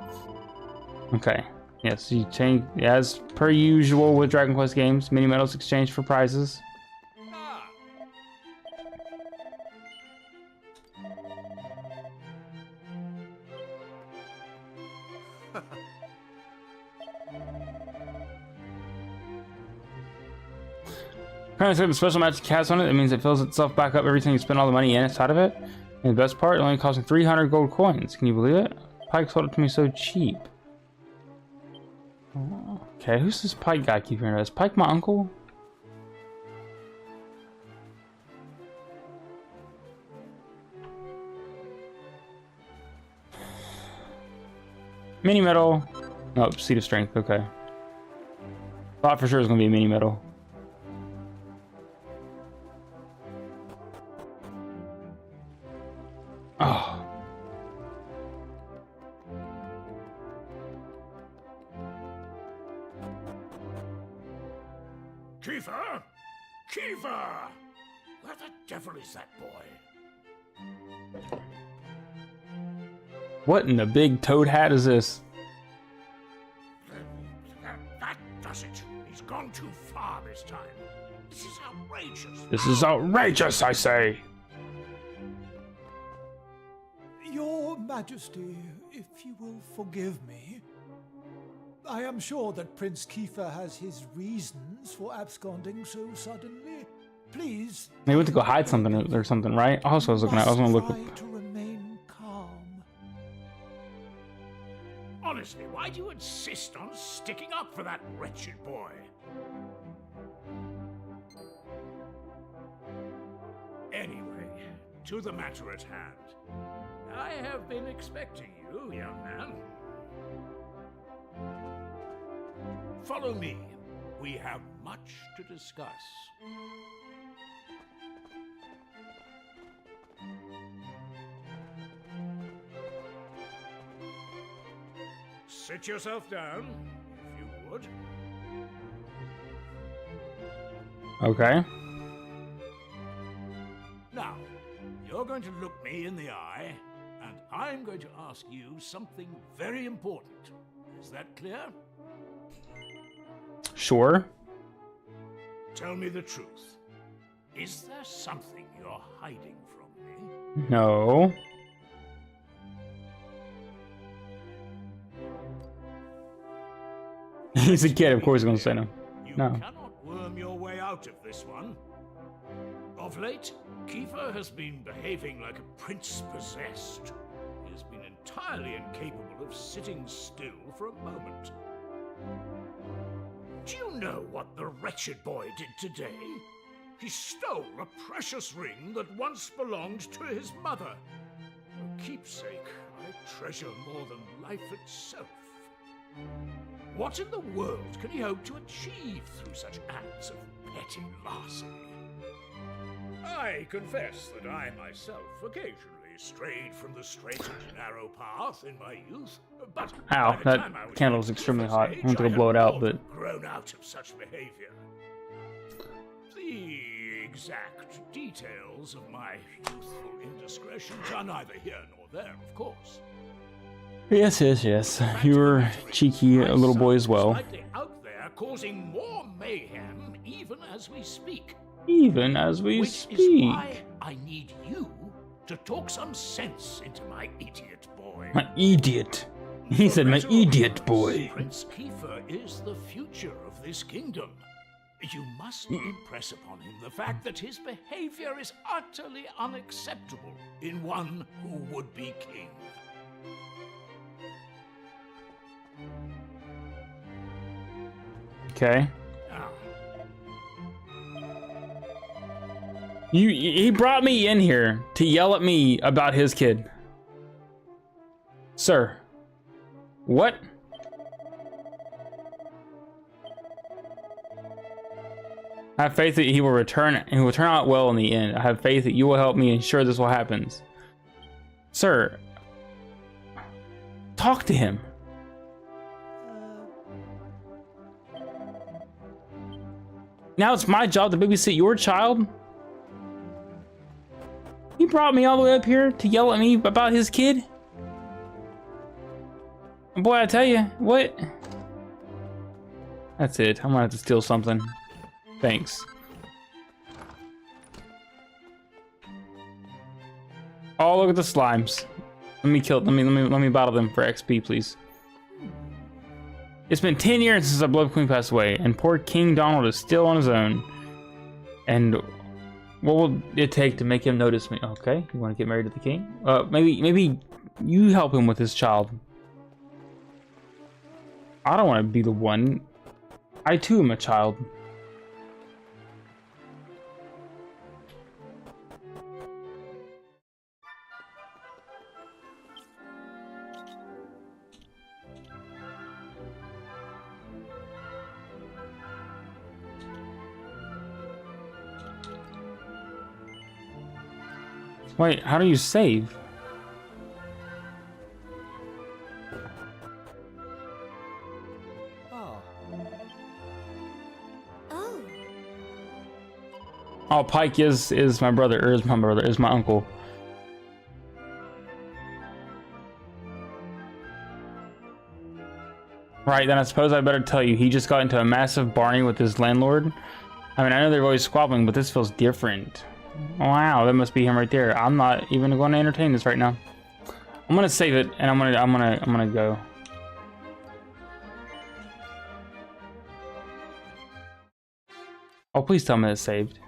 Okay. Yes, you change as per usual with Dragon Quest games. Mini medals exchanged for prizes. Currently, the special magic cast on it. It means it fills itself back up every time you spend all the money inside of it. And the best part, it only costing 300 gold coins. Can you believe it? Pike sold it to me so cheap. Okay, who's this Pike guy I keep hearing? Is Pike my uncle? Mini medal. Oh, seat of strength. Okay. Thought for sure it was gonna be a mini medal. Oh. Kiefer! Kiefer! Where the devil is that boy? What in the big toad hat is this? That does it. He's gone too far this time. This is outrageous. This is outrageous, I say. Your Majesty, if you will forgive me, I am sure that Prince Kiefer has his reasons for absconding so suddenly. Please. They went to go hide something or something, right? Also, I was looking at. I was gonna look. Try to remain calm. Honestly, why do you insist on sticking up for that wretched boy? Anyway, to the matter at hand. I have been expecting you, young man. Follow me. We have much to discuss. Sit yourself down, if you would. Okay. Now, you're going to look me in the eye, and I'm going to ask you something very important. Is that clear? Sure. Tell me the truth. Is there something you're hiding from me? No. He's a kid, of course he's gonna say no. You No. cannot worm your way out of this one. Of late, Kiefer has been behaving like a prince possessed. He has been entirely incapable of sitting still for a moment. Do you know what the wretched boy did today? He stole a precious ring that once belonged to his mother. A keepsake I treasure more than life itself. What in the world can he hope to achieve through such acts of petty larceny? I confess that I myself occasionally strayed from the straight and narrow path in my youth, but Ow, by the that time I was candle is Kiefer's extremely hot. age, I want to go I blow it had out, more but than grown out of such behavior. The exact details of my youthful indiscretions are neither here nor there, of course. yes. You were cheeky, a little boy as well. Slightly out there, causing more mayhem even as we speak. Even as we Which speak. is why I need you to talk some sense into my idiot boy. My idiot. He said my For idiot better or boy. worse, Prince Kiefer is the future of this kingdom. You must impress upon him the fact that his behavior is utterly unacceptable in one who would be king. Okay. Now, He brought me in here to yell at me about his kid. Sir. What? I have faith that he will return and he will turn out well in the end. I have faith that you will help me ensure this will happen. Sir. Talk to him. Now it's my job to babysit your child? He brought me all the way up here to yell at me about his kid? Boy, I tell you, what? That's it. I'm gonna have to steal something. Thanks. Oh, look at the slimes. Let me bottle them for XP, please. It's been 10 years since our Blood Queen passed away, and poor King Donald is still on his own. And What will it take to make him notice me? Okay, you want to get married to the king? Maybe you help him with his child. I don't want to be the one. I too am a child. Wait, how do you save? Oh. Oh, Pike is my brother, or is my uncle. Right, then I suppose I better tell you, he just got into a massive barney with his landlord. I mean, I know they're always squabbling, but this feels different. Wow, that must be him right there. I'm not even going to entertain this right now. I'm gonna save it, and I'm gonna go. Oh, please tell me it's saved.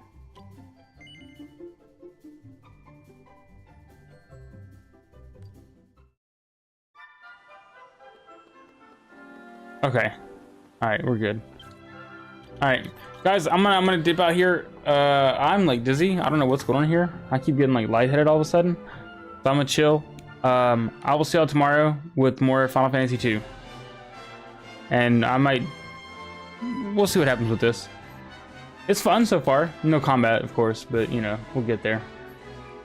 Okay. All right, we're good. All right, guys, I'm gonna dip out here. I'm like dizzy. I don't know what's going on here. I keep getting like lightheaded all of a sudden. So I'm gonna chill. I will see y'all tomorrow with more Final Fantasy 2. And we'll see what happens with this. It's fun so far. No combat, of course, but you know, we'll get there.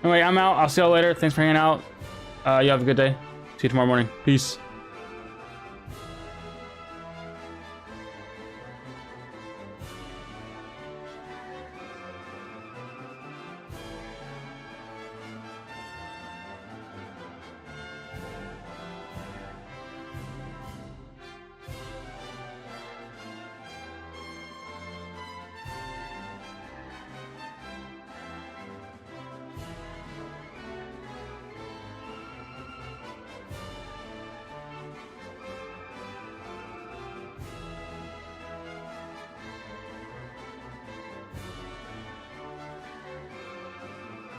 Anyway, I'm out. I'll see y'all later. Thanks for hanging out. You have a good day. See you tomorrow morning. Peace.